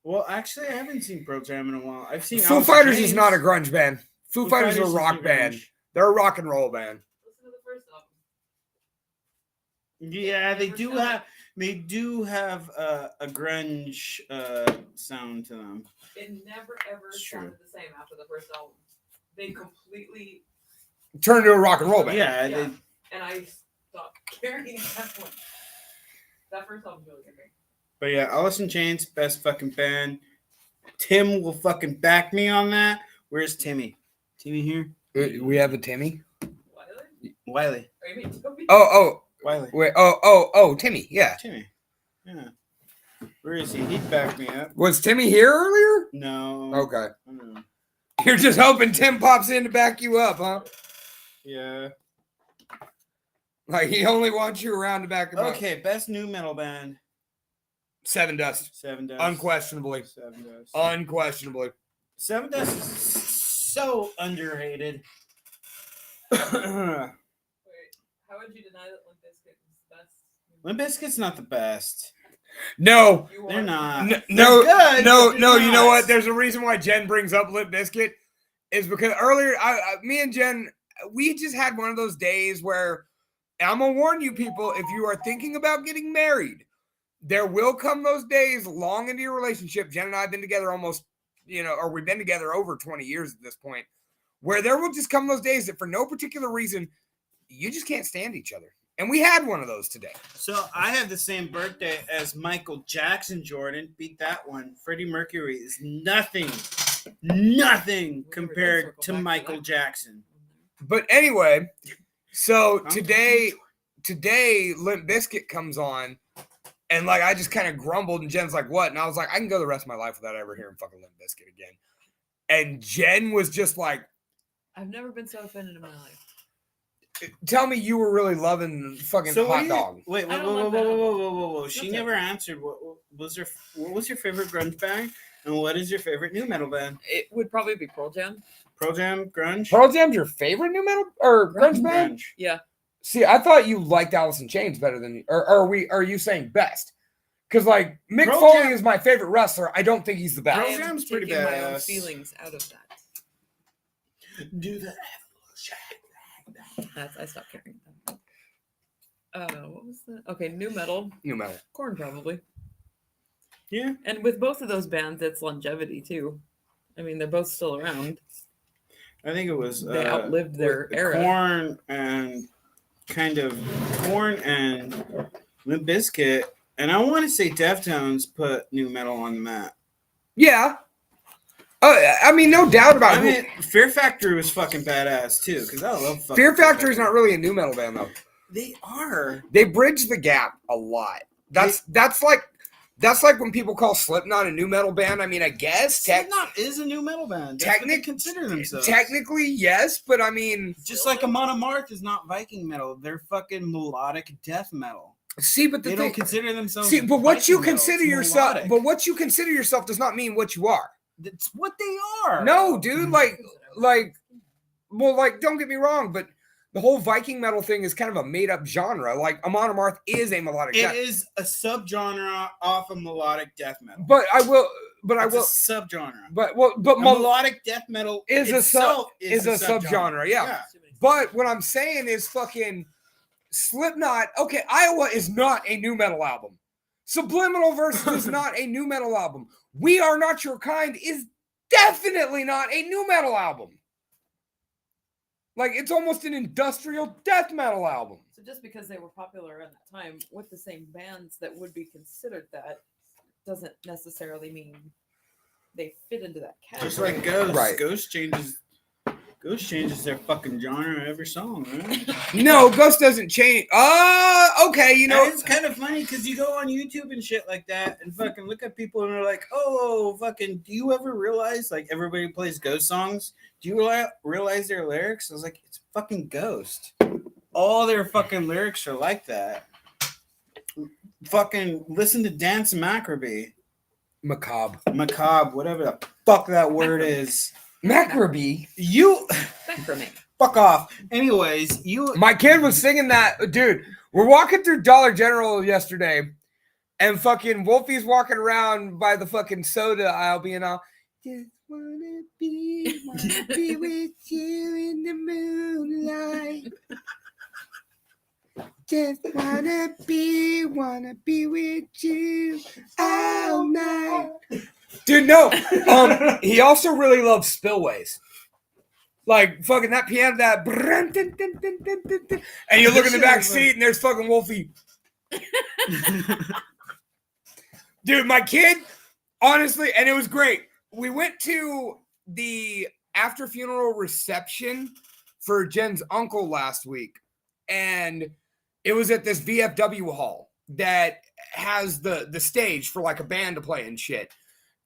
Well, actually, I haven't seen Pearl Jam in a while. I've seen Foo Alice in Fighters is Chains. not a grunge band. Foo Fighters is a is rock band. grunge. They're a rock and roll band. Listen to the first album. Yeah, they Never do sound- have. They do have a grunge sound to them. It never ever It's true. sounded the same after the first album. They completely, Turn to a rock and roll band. Yeah, yeah. And I stopped caring at that point. That first album really good me. but yeah, Alice in Chains, best fucking band. Tim will fucking back me on that. Where's Timmy? Timmy here? We have a Timmy. Wiley? Wiley. Or you mean Toby? Oh, Wiley. wait. Oh, Timmy. Yeah. Timmy. Yeah. Where is he? He'd back me up. Was Timmy here earlier? No. Okay. I don't know. You're just hoping Tim pops in to back you up, huh? Yeah. Like he only wants you around to back him up. Okay, best new metal band. Seven Dust. Seven Dust. Unquestionably. Seven Dust. Unquestionably. Seven Dust is so underrated. Wait, how would you deny that Limp Bizkit is the best? Limp Bizkit's not the best. No. You They're are- not. No, They're good, no, but no. they're You know not. what? There's a reason why Jen brings up Limp Bizkit is because earlier, me and Jen, we just had one of those days where I'm gonna warn you people: if you are thinking about getting married, there will come those days long into your relationship. Jen and I have been together almost, or we've been together over 20 years at this point, where there will just come those days that for no particular reason, you just can't stand each other. And we had one of those today. So I have the same birthday as Michael Jackson, Jordan. Beat that one. Freddie Mercury is nothing compared to Michael Jackson. But anyway, so today Limp Bizkit comes on, and like I just kind of grumbled, and Jen's like, "What?" And I was like, "I can go the rest of my life without ever hearing fucking Limp Bizkit again." And Jen was just like, I've never been so offended in my life. "Tell me you were really loving fucking Hot Dog." Wait, I don't whoa, like whoa, that. whoa, whoa, whoa, whoa! She What's never answered. What was your favorite grunge band, and what is your favorite new metal band? It would probably be Pearl Jam. Pearl Jam, grunge, Pearl Jam's your favorite new metal or grunge band? grunge. Yeah. See, I thought you liked Alice in Chains better than, or are you saying best? Because like Mick Pearl Foley Jam- is my favorite wrestler. I don't think he's the best. Pearl I am Jam's pretty taking my own badass. feelings out of that. Do the I stopped caring. What was that? Okay, new metal. New metal. Korn probably. Yeah, And with both of those bands, it's longevity too. I mean, they're both still around. I think it was. They outlived their era. Korn and Limp Bizkit, and I want to say Deftones put new metal on the map. Yeah. I mean, no doubt about I it. mean, Fear Factory was fucking badass too, because I love fucking Fear Factory is not really a new metal band though. They are. They bridge the gap a lot. That's like when people call Slipknot a new metal band. I mean, I guess Slipknot is a new metal band. That's what they consider themselves. technically, yes, but I mean, Just like Amon Amarth is not Viking metal; they're fucking melodic death metal. see, but They the don't thing, consider themselves. see, but what you Viking metal, consider it's yourself, melodic. but what you consider yourself does not mean what you are. That's what they are. No, dude, like, well, like, don't get me wrong, but the whole Viking metal thing is kind of a made-up genre. Like, Amon Amarth is a melodic it death, is a subgenre off of melodic death metal. but I will, It's a subgenre. but Melodic death metal is a itself is a subgenre, yeah. But what I'm saying is fucking Slipknot. Okay, Iowa is not a new metal album. Subliminal Verses is not a new metal album. We Are Not Your Kind is definitely not a new metal album. Like, it's almost an industrial death metal album. So just because they were popular at that time with the same bands that would be considered that doesn't necessarily mean they fit into that category. Just like Ghost. Right. Ghost changes their fucking genre every song, right? No, Ghost doesn't change. Okay, you know. And it's kind of funny because you go on YouTube and shit like that and fucking look at people and they're like, oh, fucking, do you ever realize, like, everybody plays Ghost songs? Do you realize their lyrics? I was like, it's fucking Ghost. All their fucking lyrics are like that. Fucking listen to Dance Macabre. Macabre, Whatever the fuck that word is. Macabre. You Macrame. fuck off. Anyways, My kid was singing that. Dude, we're walking through Dollar General yesterday, and fucking Wolfie's walking around by the fucking soda aisle being all, just wanna be with you in the moonlight. Just wanna be with you all night. Dude, no. He also really loves Spillways. Like fucking that piano, that and you look in the back seat and there's fucking Wolfie. Dude, my kid, honestly, and it was great. We went to the after funeral reception for Jen's uncle last week, and it was at this VFW hall that has the stage for like a band to play and shit.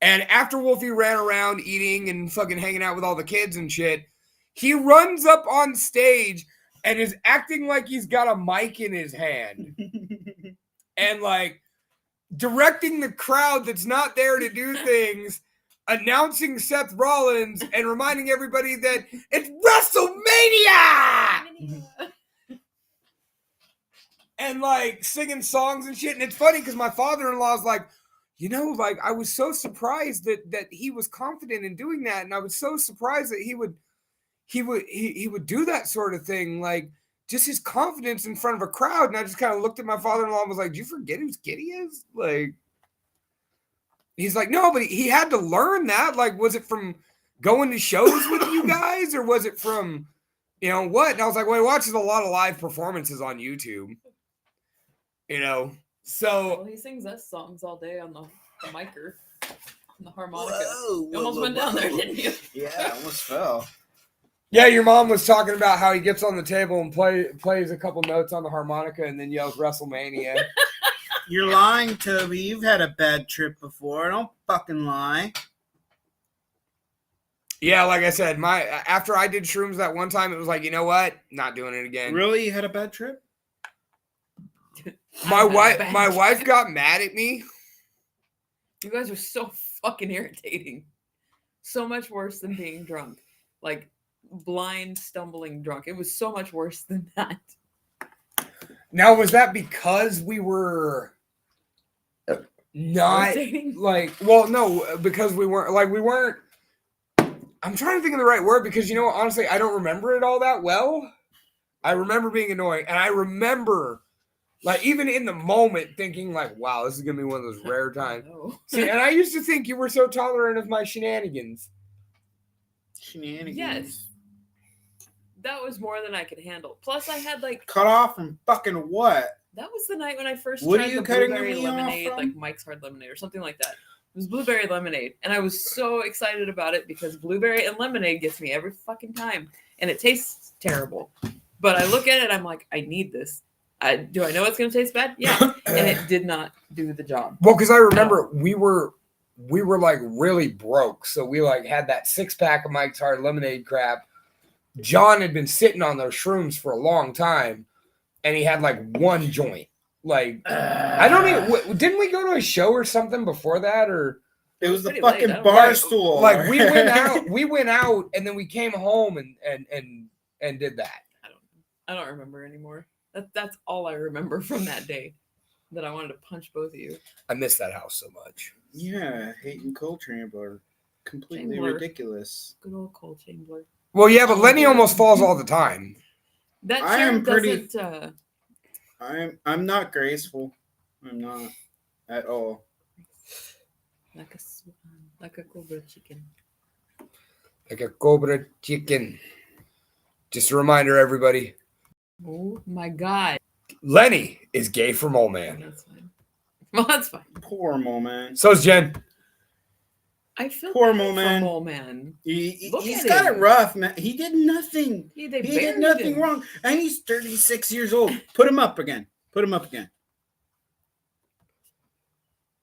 And after Wolfie ran around eating and fucking hanging out with all the kids and shit, he runs up on stage and is acting like he's got a mic in his hand and like directing the crowd that's not there to do things, announcing Seth Rollins and reminding everybody that it's WrestleMania and like singing songs and shit. And it's funny because my father-in-law's like, you know, like I was so surprised that he was confident in doing that, and I was so surprised that he would do that sort of thing, like just his confidence in front of a crowd. And I just kind of looked at my father-in-law and was like, "Do you forget whose kid he is?" Like, he's like, "No, but he had to learn that. Like, was it from going to shows with you guys, or was it from you know what? And I was like, well, he watches a lot of live performances on YouTube. You know, so Well, he sings us songs all day on the micer, on the harmonica. Whoa, You almost went down there, didn't you? Yeah, I almost fell. yeah, your mom was talking about how he gets on the table and plays a couple notes on the harmonica and then yells WrestleMania. You're lying, Toby. You've had a bad trip before. Don't fucking lie. Yeah, like I said, after I did shrooms that one time, it was like, you know what? Not doing it again. Really? You had a bad trip? My I've had a wife, bad my trip. wife got mad at me. You guys are so fucking irritating. So much worse than being drunk. Like blind, stumbling drunk. It was so much worse than that. Now, was that because we were not Irritating? like? Well, no, because we weren't. I'm trying to think of the right word because honestly, I don't remember it all that well. I remember being annoying, and I remember, like, even in the moment, thinking like, "Wow, this is gonna be one of those rare times." No. See, and I used to think you were so tolerant of my shenanigans. Shenanigans. Yes. That was more than I could handle. Plus, I had like Cut off from fucking what? that was the night when I first What are tried you the cutting blueberry me off lemonade, from? like Mike's Hard Lemonade or something like that. It was blueberry lemonade, and I was so excited about it because blueberry and lemonade gets me every fucking time, and it tastes terrible. But I look at it, I'm like, I need this. Do I know it's gonna taste bad? Yeah, and it did not do the job. Well, because I remember we were like really broke, so we like had that 6-pack of Mike's Hard Lemonade crap. John had been sitting on those shrooms for a long time, and he had like one joint. Like I don't even. Didn't we go to a show or something before that, or It was the Pretty late, fucking I don't bar know. stool. like we went out? We went out, and then we came home and did that. I don't remember anymore. That's all I remember from that day. That I wanted to punch both of you. I miss that house so much. Yeah, Hayden Coltrane are completely Chamber. ridiculous. Good old cold chamber. Well, yeah, but Lenny almost falls all the time. That I chair am pretty- doesn't. I'm not graceful. I'm not at all. Like a swan, like a cobra chicken. Like a cobra chicken. Just a reminder, everybody. Oh my god. Lenny is gay for Mole Man. That's fine. Well, that's fine. Poor moment. So's Jen. I feel Poor bad Mole for Man. Mole Man. Look He's at got him. it rough, man. He did nothing. They He buried did nothing him. wrong. And he's 36 years old. Put him up again. Put him up again.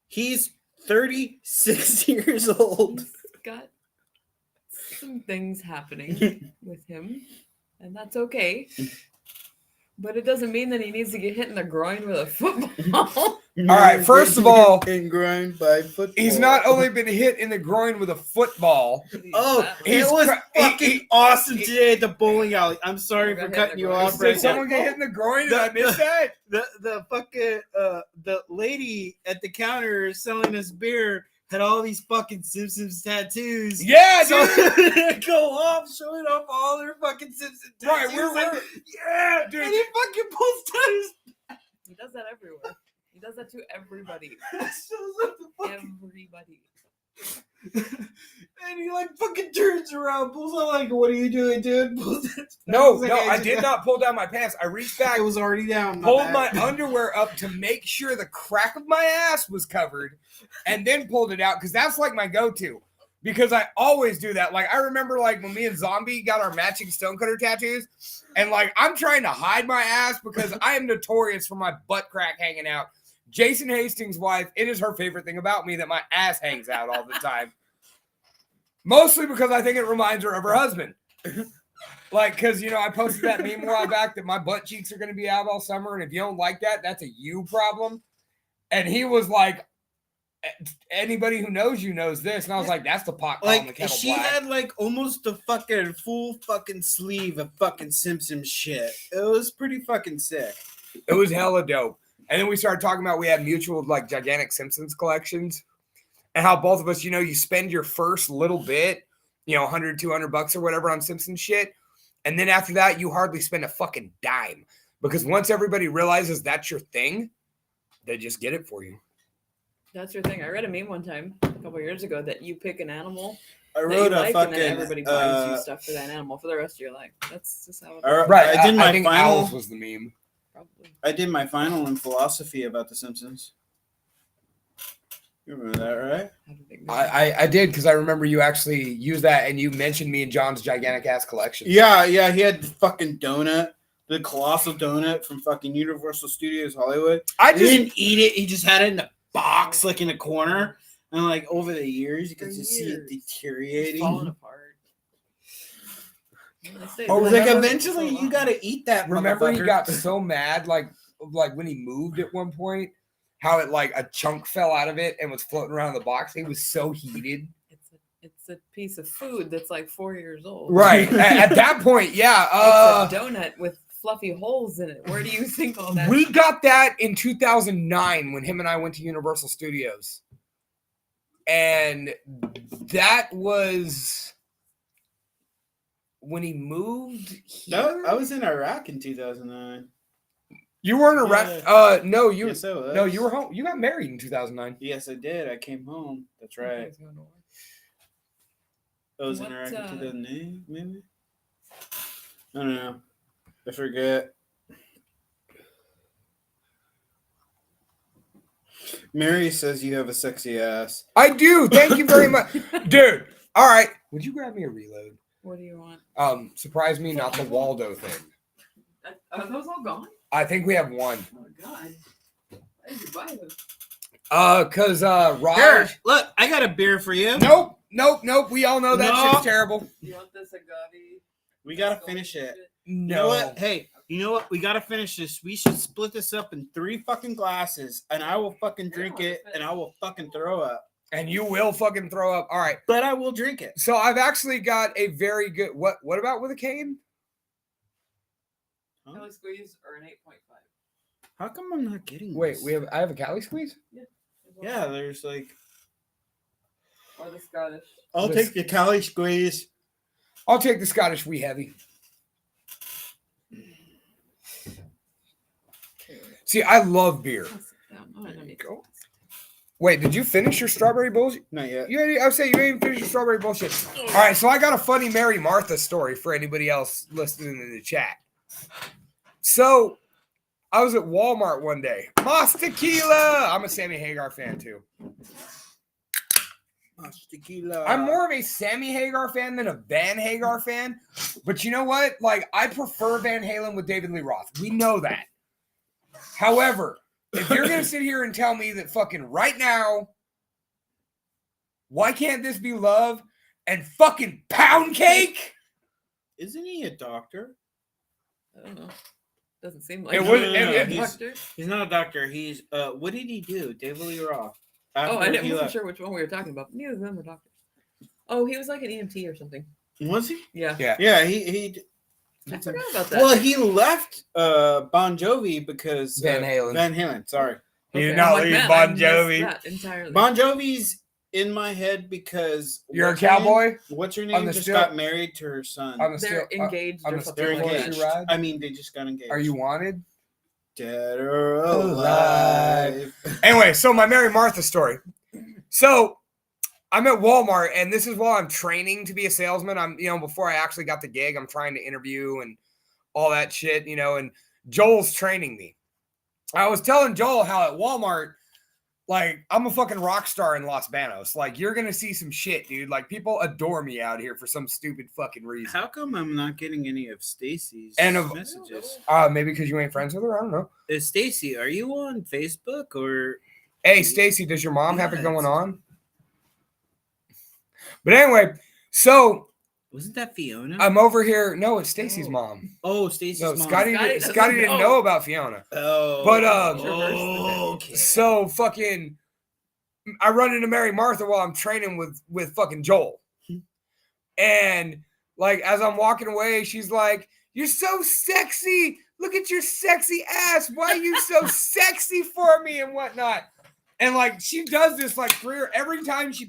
He's 36 years old. He's got some things happening with him, and that's okay. But it doesn't mean that he needs to get hit in the groin with a football. All right, first of all, and grind by football. He's not only been hit in the groin with a football. Oh, He's it was he- fucking awesome today at the bowling alley. I'm sorry Got for hit in cutting the you groin. off Did right someone now. get hit in the groin? Did I miss that? The fucking the lady at the counter selling us beer had all these fucking Simpsons tattoos. Yeah, So dude. they go off showing off all their fucking Simpson Right, tattoos. we're- Yeah, dude. and he fucking pulls down his He does that everywhere. He does that to everybody. shows up the fucking Everybody. and he like fucking turns around, pulls out like, what are you doing, dude? Pulls down his No, pants, no, like, I did not pull down my pants. I reached back, It was already down. pulled my underwear up to make sure the crack of my ass was covered, and then pulled it out because that's like my go-to. Because I always do that. Like I remember, like when me and Zombie got our matching stonecutter tattoos, and like I'm trying to hide my ass because I am notorious for my butt crack hanging out. Jason Hastings' wife, it is her favorite thing about me that my ass hangs out all the time. Mostly because I think it reminds her of her husband. Like, because, I posted that meme a while back that my butt cheeks are going to be out all summer. And if you don't like that, that's a you problem. And he was like, anybody who knows you knows this. And I was like, that's the pot calling the Like kettle she black. had like almost a fucking full fucking sleeve of fucking Simpson shit. It was pretty fucking sick. It was hella dope. And then we started talking about we had mutual like gigantic Simpsons collections and how both of us, you spend your first little bit, $100, $200 or whatever on Simpsons shit. And then after that, you hardly spend a fucking dime because once everybody realizes that's your thing, they just get it for you. That's your thing. I read a meme one time a couple years ago that you pick an animal I that wrote you a like, fucking. and then everybody buys you stuff for that animal for the rest of your life. That's just how it I- Right. I did my think final- owls was the meme. probably. I did my final in philosophy about The Simpsons. You remember that, right? I don't think that- I did because I remember you actually used that and you mentioned me and John's gigantic ass collection. Yeah. He had the fucking donut, the colossal donut from fucking Universal Studios Hollywood. I He just didn't eat it. He just had it in the box, like in a corner. And like over the years, you could For just see it years. It's deteriorating. falling apart. Well, they say Oh, I was it's like, never been eventually, so you long. gotta eat that. remember he motherfucker. got so mad like when he moved at one point, how it like a chunk fell out of it and was floating around the box. He was so heated. It's a piece of food that's like 4 years old. Right. at that point, yeah. It's a donut with fluffy holes in it. Where do you think all that? We got that in 2009 when him and I went to Universal Studios. And that was when he moved here. No, I was in Iraq in 2009. You weren't around. Yeah. No, you Yes, I was. no, you were home. You got married in 2009. Yes, I did. I came home. That's right. I was in Iraq in 2008, maybe. I don't know. I forget. Mary says you have a sexy ass. I do. Thank you very much, dude. All right. Would you grab me a reload? What do you want? Surprise me, not the Waldo thing. Are those all gone? I think we have one. Oh God! Why did you buy those? Cause Here, Raj. look, I got a beer for you. Nope. We all know that No. shit's terrible. You want this agave? We gotta finish it. You No. know what? Hey, you know what? We gotta finish this. We should split this up in 3 fucking glasses, and I will fucking drink it, and I will fucking throw up. And you will fucking throw up. All right. But I will drink it. So I've actually got a very good. What about with a cane? Kelly squeeze or an 8.5. How come I'm not getting Wait, this? I have a Cali squeeze. Yeah, there's like. Or the Scottish. I'll This- take the Cali squeeze. I'll take the Scottish wee heavy. See, I love beer. Go. Wait, did you finish your strawberry bullshit? Not yet. I would say you ain't even finished your strawberry bullshit. All right, so I got a funny Mary Martha story for anybody else listening in the chat. So I was at Walmart one day. Mas Tequila. I'm a Sammy Hagar fan too. Tequila. I'm more of a Sammy Hagar fan than a Van Hagar fan. But you know what? Like, I prefer Van Halen with David Lee Roth. We know that. However, if you're going to sit here and tell me that fucking right now, why can't this be love and fucking pound cake? Isn't he a doctor? I don't know. Doesn't seem like It it. was- Doctor? He's not a doctor. He's what did he do? David Lee Roth. Oh, I After he wasn't left. sure which one we were talking about. Neither of them were doctors. Oh, he was like an EMT or something. Was he? Yeah. Yeah, he. I forgot about that. Well, he left Bon Jovi because Van Halen. Van Halen, sorry. He did Okay, not I'm like, leave man, Bon I missed Jovi. that entirely. Bon Jovi's in my head because You're a what's her name? cowboy? What's her On name? the Just steel- got married to her son. On the They're steel- engaged on or the something They're steel like horse that. you engaged. ride? I mean, they just got engaged. Are you wanted? Dead or alive? Anyway, so my Mary Martha story. So I'm at Walmart, and this is while I'm training to be a salesman. I'm, before I actually got the gig, I'm trying to interview and all that shit, and Joel's training me. I was telling Joel how at Walmart, like, I'm a fucking rock star in Los Banos. Like, you're going to see some shit, dude. Like, people adore me out here for some stupid fucking reason. How come I'm not getting any of Stacy's And of- messages? Maybe because you ain't friends with her? I don't know. Stacy, are you on Facebook or? Hey, Stacy, does your mom have it Yes. going on? But anyway, so Wasn't that Fiona? I'm over here. No, it's Stacy's Oh. mom. oh, Stacy's No, mom. Scotty doesn't didn't know. know about Fiona. Oh, But, okay. So fucking, I run into Mary Martha while I'm training with fucking Joel. And like, as I'm walking away, she's like, "You're so sexy. Look at your sexy ass. Why are you so sexy for me?" and whatnot. And like, she does this like every time she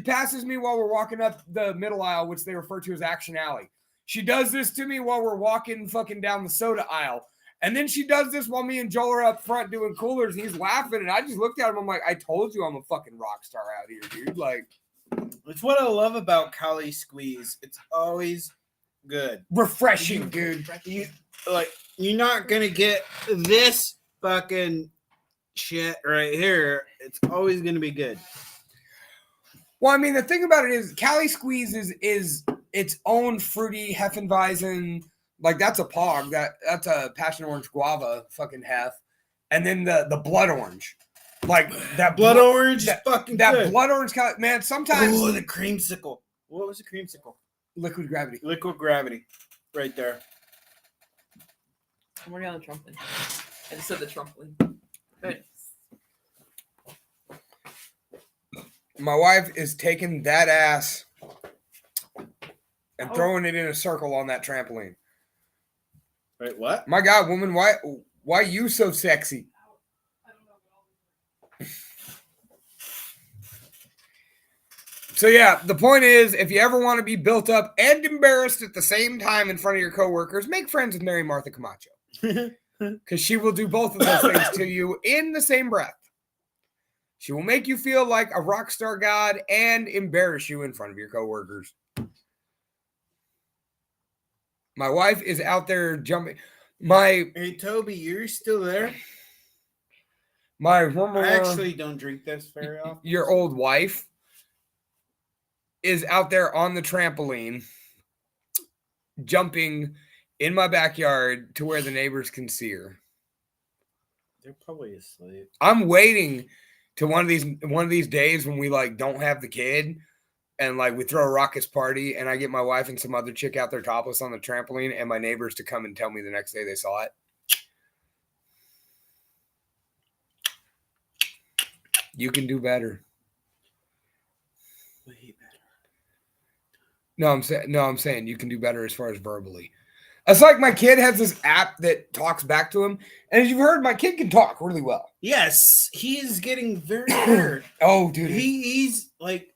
passes me while we're walking up the middle aisle, which they refer to as Action Alley. She does this to me while we're walking fucking down the soda aisle. And then she does this while me and Joel are up front doing coolers, and he's laughing. And I just looked at him. I'm like, I told you I'm a fucking rock star out here, dude. Like, It's what I love about Cali Squeeze. It's always good. Refreshing, dude. You're not gonna get this fucking shit right here. It's always gonna be good. Well, I mean, the thing about it is Cali Squeeze is its own fruity Hefeweizen. Like, that's a pog. That's a passion orange guava fucking hef. And then the blood orange. Like, that Blood orange is fucking that good. blood orange, man, sometimes. Oh, the creamsicle. What was the creamsicle? Liquid gravity. Liquid gravity. Right there. I'm working on the trumpling. I just said the trumpling. Good. My wife is taking that ass and throwing it in a circle on that trampoline. Wait, what? My God, woman, why you so sexy? So yeah, the point is, if you ever want to be built up and embarrassed at the same time in front of your coworkers, make friends with Mary Martha Camacho. Because she will do both of those things to you in the same breath. She will make you feel like a rock star god and embarrass you in front of your coworkers. My wife is out there jumping. Hey, Toby, you're still there? I actually don't drink this very often. Your old wife is out there on the trampoline, jumping in my backyard to where the neighbors can see her. They're probably asleep. I'm waiting to one of these days when we like don't have the kid and like we throw a raucous party and I get my wife and some other chick out there topless on the trampoline and my neighbors to come and tell me the next day they saw it. You can do better. Way better. No, I'm saying you can do better as far as verbally. It's like my kid has this app that talks back to him. And as you've heard, my kid can talk really well. Yes, he is getting very better. Oh, dude. He's like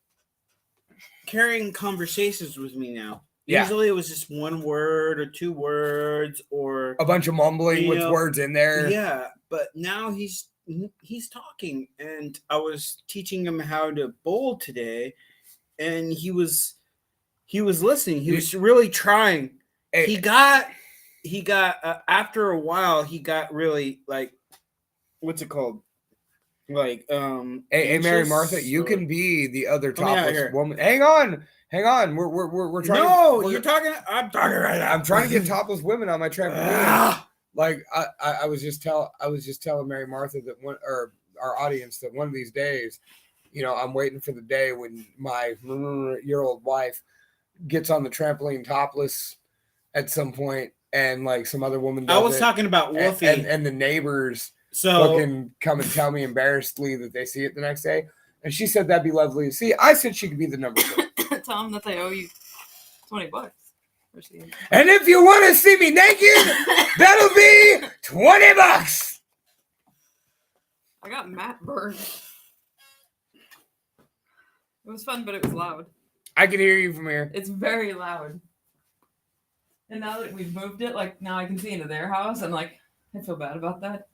carrying conversations with me now. Yeah. Usually it was just one word or two words or a bunch of mumbling with words in there. Yeah, but now he's talking, and I was teaching him how to bowl today, and he was listening. He was really trying. He got after a while he got really like, what's it called? Like Hey, Mary Martha, you can be the other topless woman. Hang on. We're trying. No, you're talking. I'm talking right now. I'm trying to get topless women on my trampoline. Like I was just telling Mary Martha that our audience that one of these days, you know, I'm waiting for the day when my year-old wife gets on the trampoline topless at some point, and like some other woman does I was talking about Wolfie and the neighbors fucking come and tell me embarrassedly that they see it the next day. And she said that'd be lovely to see. I said she could be the number two. Tell them that they owe you $20. And if you want to see me naked, that'll be $20. I got Matt burned. It was fun, but it was loud. I can hear you from here. It's very loud. And now that we've moved it, like now I can see into their house. I'm like, I feel bad about that.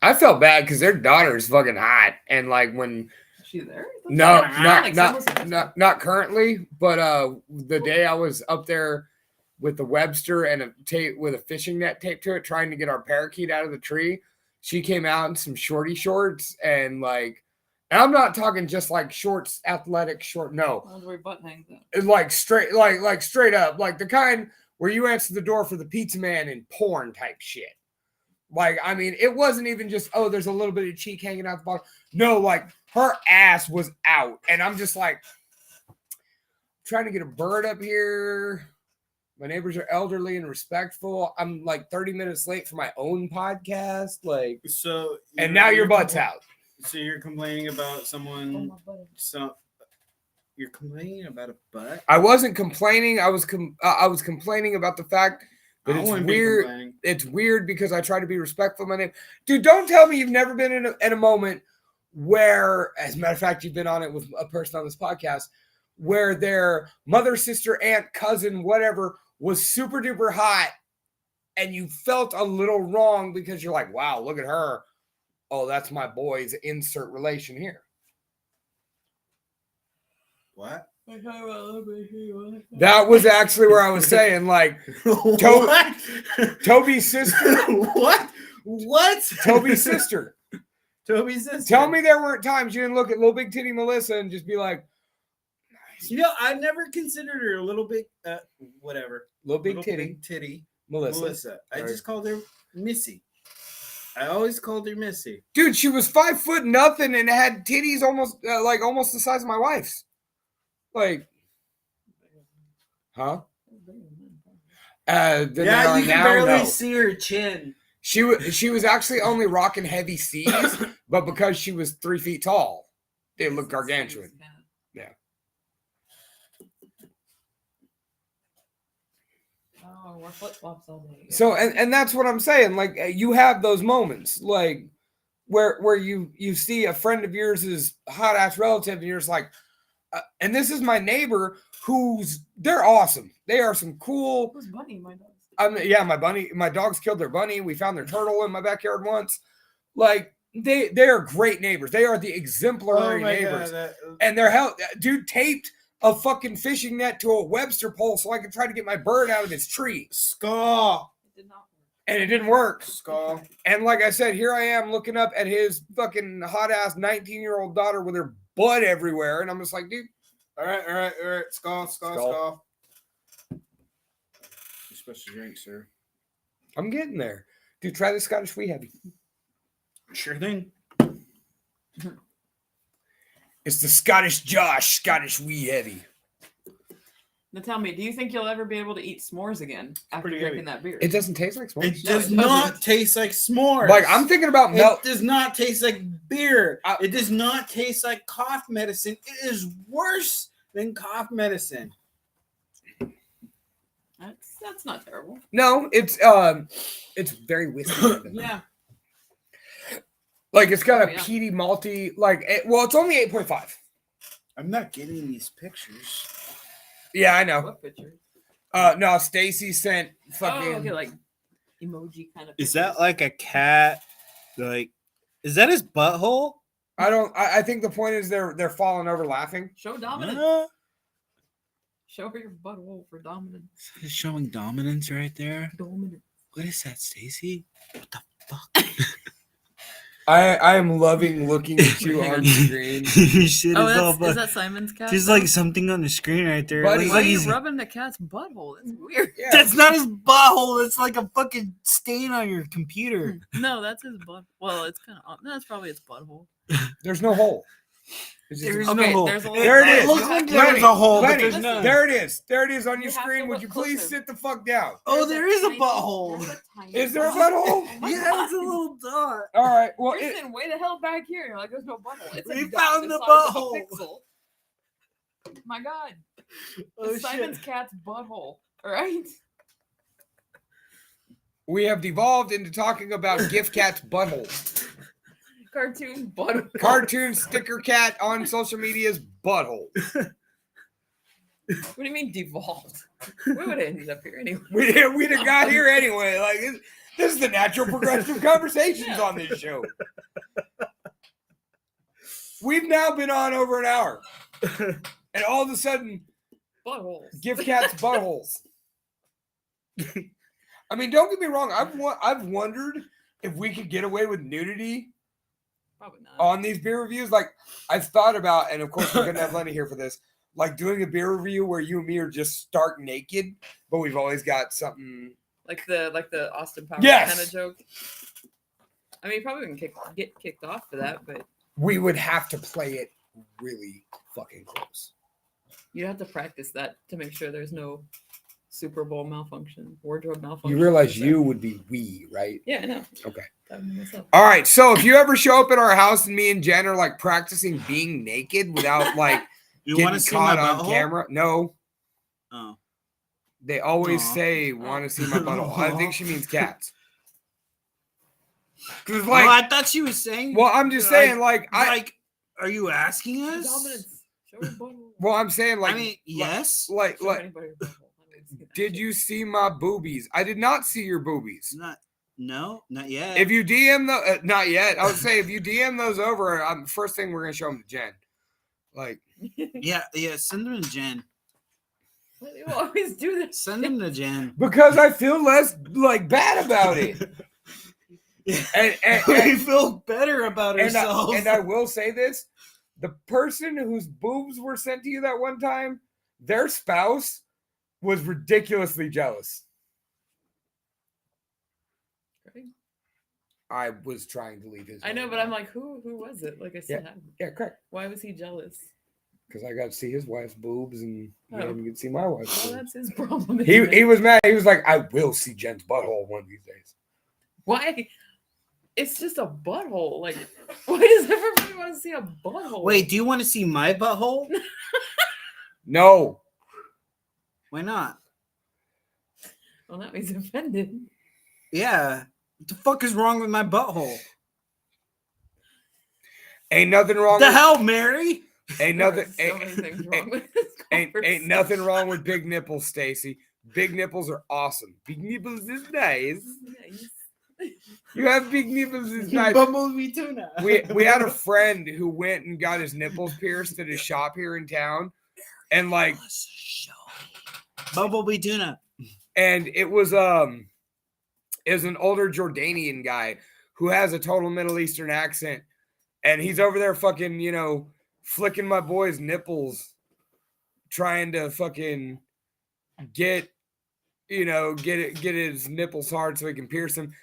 I felt bad because their daughter's fucking hot, and like when is she there? No, not currently, but the day I was up there with the Webster and a tape with a fishing net taped to it, trying to get our parakeet out of the tree, she came out in some shorty shorts and like. And I'm not talking just like shorts, athletic short. No, where butt hangs out. Like straight, like straight up, like the kind where you answer the door for the pizza man in porn type shit. Like, I mean, it wasn't even just there's a little bit of cheek hanging out the bottom. No, like her ass was out, and I'm just like trying to get a bird up here. My neighbors are elderly and respectful. I'm like 30 minutes late for my own podcast, like so. And now your butt's out. So you're complaining about someone? So you're complaining about a butt? I wasn't complaining. I was complaining about the fact that it's weird. It's weird because I try to be respectful of my name. Dude, don't tell me you've never been in a moment where, as a matter of fact, you've been on it with a person on this podcast, where their mother, sister, aunt, cousin, whatever, was super duper hot, and you felt a little wrong because you're like, wow, look at her. Oh, that's my boy's insert relation here. What? That was actually where I was saying, like, What? Toby's sister. What? What? Toby's sister. Toby's sister. Tell me there weren't times you didn't look at little big titty Melissa and just be like, You know, I never considered her a little big, whatever. little big Little titty big titty. Melissa. Melissa. I Right. just called her Missy. I always called her Missy. Dude, she was 5'0" and had titties almost almost the size of my wife's. Like, huh? Than they Yeah, are you can now, barely no. see her chin. She was actually only rocking heavy C's, but because she was 3 feet tall, they looked gargantuan. Yeah. Oh, we're flip flops all day. So and that's what I'm saying. Like, you have those moments, like where you see a friend of yours' hot ass relative, and you're just like, and this is my neighbor they're awesome. They are some cool. Who's Bunny? My dog. Yeah, my dogs killed their bunny. We found their turtle in my backyard once. Like, they are great neighbors. They are the exemplary neighbors. And they're dude taped a fucking fishing net to a Webster pole so I could try to get my bird out of his tree. Skull. It did not work. And it didn't work. Skull. And like I said, here I am looking up at his fucking hot ass 19-year-old daughter with her blood everywhere. And I'm just like, dude. All right. Skull. You're supposed to drink, sir. I'm getting there. Dude, try the Scottish Wee Heavy. Sure thing. It's the Scottish Wee Heavy. Now tell me, do you think you'll ever be able to eat s'mores again after Pretty drinking that beer? It doesn't taste like s'mores. It No, does it not doesn't. taste like s'mores. Like, I'm thinking about It does not taste like beer. I- It does not taste like cough medicine. It is worse than cough medicine. That's not terrible. No, it's very whiskey. Yeah. Like, it's got Oh, a yeah. peaty, malty, it's only 8.5. I'm not getting these pictures. Yeah, I know. What picture? No, Stacy sent fucking. Oh, okay, like emoji kind of. Is that pictures. like a cat? Like, is that his butthole? I think the point is they're falling over laughing. Show dominance? Huh? Show her your butthole for dominance. It's showing dominance right there. Dominance. What is that, Stacy? What the fuck? I am loving looking at you on screen. Your shit Oh, is all is that Simon's cat? There's though? like something on the screen right there. Buddy, It looks Why like are you he's. rubbing the cat's butthole? That's weird. Yeah. That's not his butthole. It's like a fucking stain on your computer. No, that's his butt. Well, it's kind of. No, that's probably his butthole. There's no hole. It's just- There's Okay, no hole. there's a little- There it It is. looks like Lenny, there's a hole, but Lenny, there's none. there it is. There it is on your You have screen. to Would look you please closer. sit the fuck down? Oh, there is a Tiny- butthole. there's a tiny Is there a butthole. butthole? Oh my Yeah, God. it's a little dot. All right. Well, You're sitting way the hell back here. You're like, there's no butthole. It's a We dot found the the size of a butthole. pixel. My God. Oh, It's Simon's shit. cat's butthole. All right. we have devolved into talking about gift cat's buttholes. Cartoon butthole. Cartoon sticker cat on social media's butthole. What do you mean devolved? We would have ended up here anyway. We'd have got here anyway. Like, this is the natural progression of conversations on this show. We've now been on over an hour, and all of a sudden, Buttholes. gift cats buttholes. I mean, don't get me wrong. I've wondered if we could get away with nudity Probably not. on these beer reviews. Like, I've thought about, and of course we're gonna have Lenny here for this. Like doing a beer review where you and me are just stark naked, but we've always got something. Like the Austin Powers Yes. kind of joke. I mean, you probably wouldn't get kicked off for that, but We would have to play it really fucking close. you'd have to practice that to make sure there's no Super Bowl malfunction, wardrobe malfunction. You realize So- you would be we, right? Yeah, I know. Okay. That would be myself. All right. So if you ever show up at our house and me and Jen are like practicing being naked without like You want getting to see my caught on butthole? camera, no. Oh. They always Aw. say want to see my butthole. I think she means cats. Because Oh, like, I thought she was saying. well, I'm just saying like are you asking us? Dominance. Show your butthole. well, I'm saying like, I mean, yes. like, Show anybody your butthole. I don't see that did shit. you see my boobies? I did not see your boobies. Not yet. If you DM the, not yet. I would say if you DM those over, first thing we're gonna show them to Jen. Like, Yeah, send them to Jen. Why do you always do this? Send them to Jen. Because I feel less like bad about it. And We feel better about and ourselves. I will say this: the person whose boobs were sent to you that one time, their spouse was ridiculously jealous. I was trying to leave his. I know, but I'm like, who was it? Like I said, Yeah, correct. why was he jealous? Because I got to see his wife's boobs, and Oh. he didn't get to see my wife's Well, boobs. that's his problem. He isn't it? was mad. He was like, "I will see Jen's butthole one of these days." Why? It's just a butthole. Like, why does everybody want to see a butthole? Wait, do you want to see my butthole? No, Why not? Well, now he's offended. Yeah. What the fuck is wrong with my butthole? ain't nothing wrong. The with, hell, Mary? Ain't There are nothing. so many things wrong with this Ain't conversation. nothing wrong with big nipples, Stacy. Big nipples are awesome. Big nipples is nice. Nice. You have big nipples is nice. Bumblebee tuna. We had a friend who went and got his nipples pierced at a shop here in town, and like, Bumblebee tuna. and it was an older Jordanian guy who has a total Middle Eastern accent, and he's over there fucking, flicking my boy's nipples, trying to fucking get his nipples hard so he can pierce them.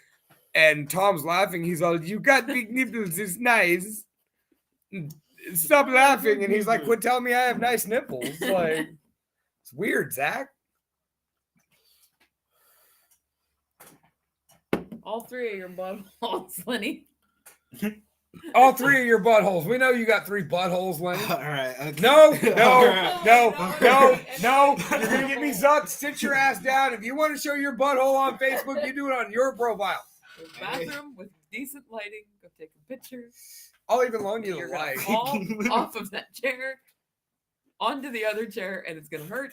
And Tom's laughing. He's all, "You got big nipples. It's nice. Stop laughing." And he's like, "Quit telling me I have nice nipples." Like, it's weird, Zach. All three of your buttholes, Lenny. All three of your buttholes. We know you got 3 buttholes, Lenny. All right. Okay. No, All no, right. no. You're gonna get me zucked. Sit your ass down. If you want to show your butthole on Facebook, you do it on your profile. The bathroom with decent lighting. Go take a picture. I'll even loan you You're the gonna light. fall off of that chair onto the other chair, and it's gonna hurt.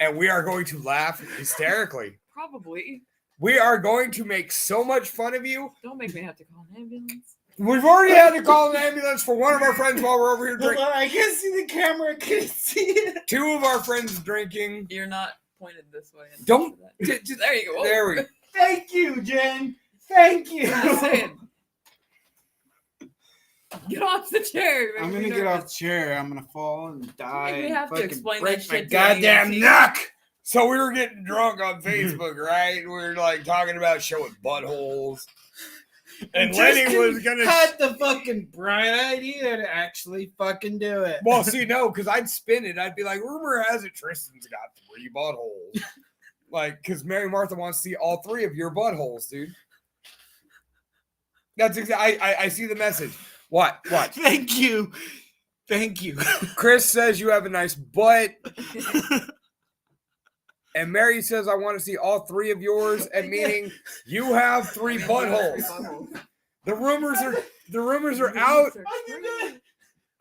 And we are going to laugh hysterically. Probably. We are going to make so much fun of you. Don't make me have to call an ambulance. We've already had to call an ambulance for one of our friends while we're over here Hold drinking. on, I can't see the camera. I can't see it. 2 of our friends drinking. You're not pointed this way. Don't- There you go. There we go. Thank you, Jen. Thank you. Just saying. Get off the chair. You're I'm making gonna me get off nervous. the chair. I'm gonna fall and die. Make me and have to fucking explain break that my shit to goddamn AMC. neck. So we were getting drunk on Facebook, right? We were like talking about showing buttholes. And Lenny was gonna. had the fucking bright idea to actually fucking do it. Well, see, no, because I'd spin it. I'd be like, rumor has it Tristan's got 3 buttholes. Like, because Mary Martha wants to see all 3 of your buttholes, dude. That's exactly. I see the message. What? Thank you. Chris says you have a nice butt, and Mary says I want to see all 3 of yours, and meaning you have 3 buttholes. The rumors are out.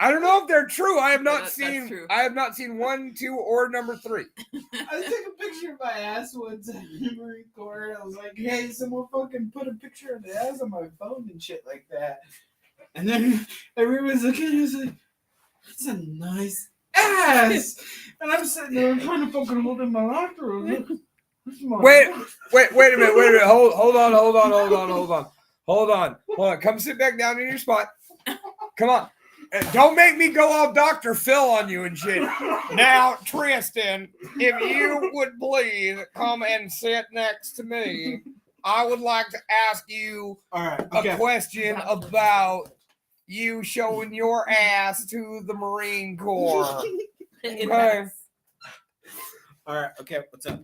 I don't know if they're true. I have not That's seen. true. I have not seen 1, 2, or number 3. I took a picture of my ass once at the Marine Corps. I was like, hey, someone fucking put a picture of the ass on my phone and shit like that. And then everyone's looking at it, was like, that's a nice ass. And I'm sitting there kind of fucking holding my locker. Wait a minute. Hold on. Come sit back down in your spot. Come on. And don't make me go all Dr. Phil on you and shit. Now, Tristan, if you would please come and sit next to me, I would like to ask you All right. a question about you showing your ass to the Marine Corps. Okay. All right. Okay. What's up?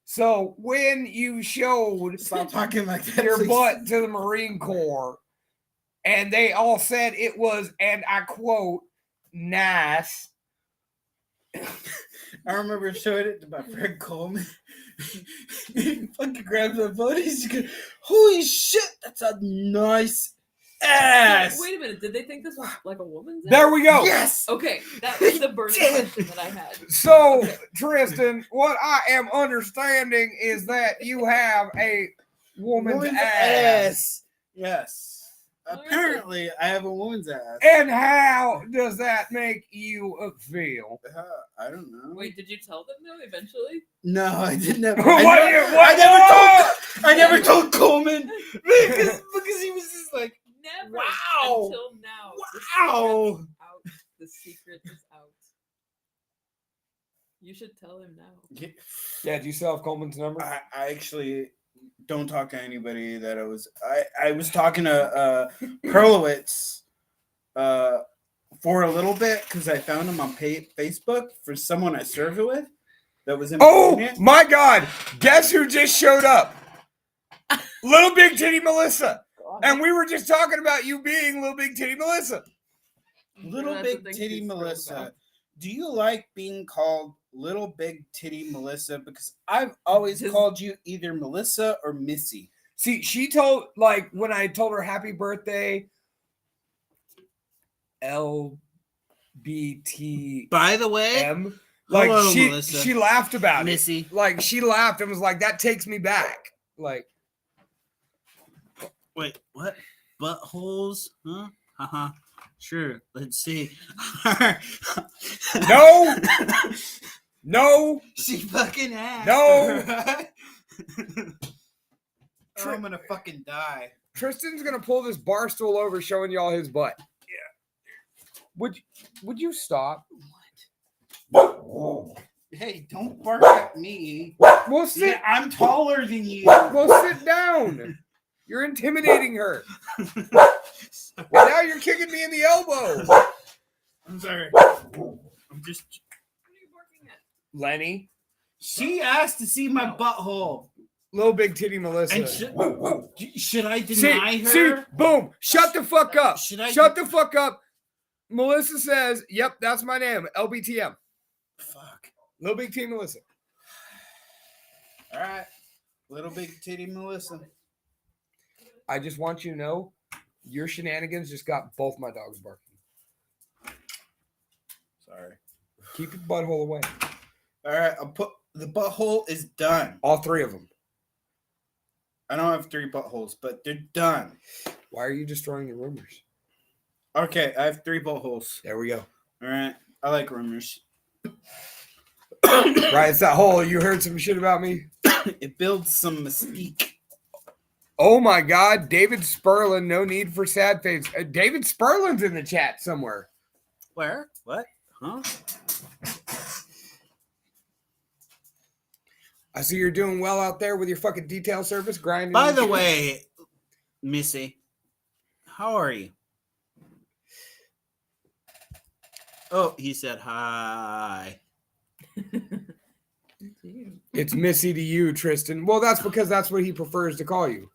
So when you showed Stop talking like that. your please. butt to the Marine Corps, and they all said it was, and I quote, nice. I remember showing it to my friend Coleman. He fucking grabbed my phone. He's going, holy shit, that's a nice ass. Wait a minute. Did they think this was like a woman's? There we go. Yes. Okay, that was the burning question that I had. So, Tristan, what I am understanding is that you have a woman's ass. Yes. Apparently, I have a woman's ass. And how does that make you feel? I don't know. Wait, did you tell them though eventually? No, I did never. What? I never told Coleman because he was just like, Never. Wow. Until now. wow. The secret is out. You should tell him now. Yeah, do you still have Coleman's number? I actually don't talk to anybody that I was talking to Perlowitz for a little bit because I found him on Facebook for someone I served with that was in Oh Virginia. my God! Guess who just showed up? Little Big Titty Melissa. And we were just talking about you being Little Big Titty Melissa. Little That's the Big thing Titty she's thrilled Melissa. about. Do you like being called Little Big Titty Melissa? Because I've always Just- called you either Melissa or Missy. See, she told, like, when I told her happy birthday, LBTM, By the way, like, hello, she Melissa. laughed about Missy. it. Like, she laughed and was like, that takes me back. Like, Wait, what? Buttholes? Huh? Haha. Sure. Let's see. no, no. She fucking asked. No. Oh, I'm gonna fucking die. Tristan's gonna pull this bar stool over, showing y'all his butt. Yeah. Would you stop? Hey, don't bark at me. We'll sit. Yeah, I'm taller than you. We'll sit down. You're intimidating her. Well, now you're kicking me in the elbow. I'm sorry. I'm just. What are you barking at? Lenny, She asked to see my butthole. Little Big Titty Melissa. And should I deny her? See, boom. Shut the fuck up. Should I Shut the fuck up. Melissa says, yep, that's my name. LBTM. Fuck. Little Big Titty Melissa. All right. Little Big Titty Melissa. I just want you to know your shenanigans just got both my dogs barking. Sorry. Keep your butthole away. All right. I'll put the butthole is done. All three of them. I don't have 3 buttholes, but they're done. Why are you destroying the rumors? Okay, I have 3 buttholes. There we go. All right. I like rumors. Right, it's that hole. You heard some shit about me? It builds some mystique. Oh my God, David Sperlin, no need for sad face. David Sperlin's in the chat somewhere. Where? What? Huh? I see you're doing well out there with your fucking detail service grinding. By and the shit. way, Missy, how are you? Oh, he said hi. It's Missy to you, Tristan. Well, that's because that's what he prefers to call you.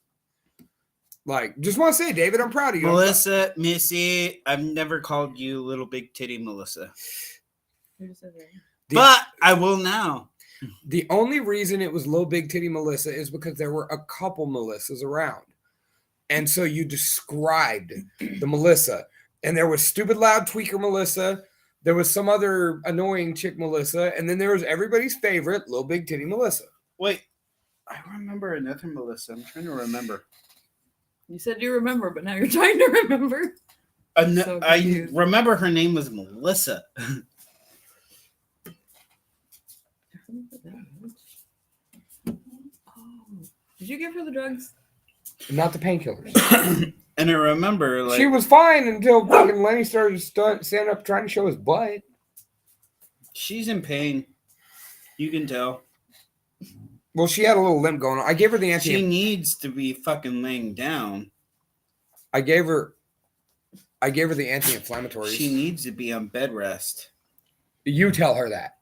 Like, just want to say, David, I'm proud of you. Melissa, Missy, I've never called you Little Big Titty Melissa. But I will now. The only reason it was Little Big Titty Melissa is because there were a couple Melissas around. And so you described the Melissa. And there was Stupid Loud Tweaker Melissa. There was some other annoying chick Melissa. And then there was everybody's favorite, Little Big Titty Melissa. Wait. I remember another Melissa. I'm trying to remember. You said you remember, but now you're trying to remember. So I confused. remember her name was Melissa. Oh, did you give her the drugs? Not the painkillers. And I remember, like, She was fine until fucking Lenny started standing up trying to show his butt. she's in pain. You can tell. Well, she had a little limp going on. I gave her the She anti. needs to be fucking laying down. I gave her the anti-inflammatories. She needs to be on bed rest. You tell her that.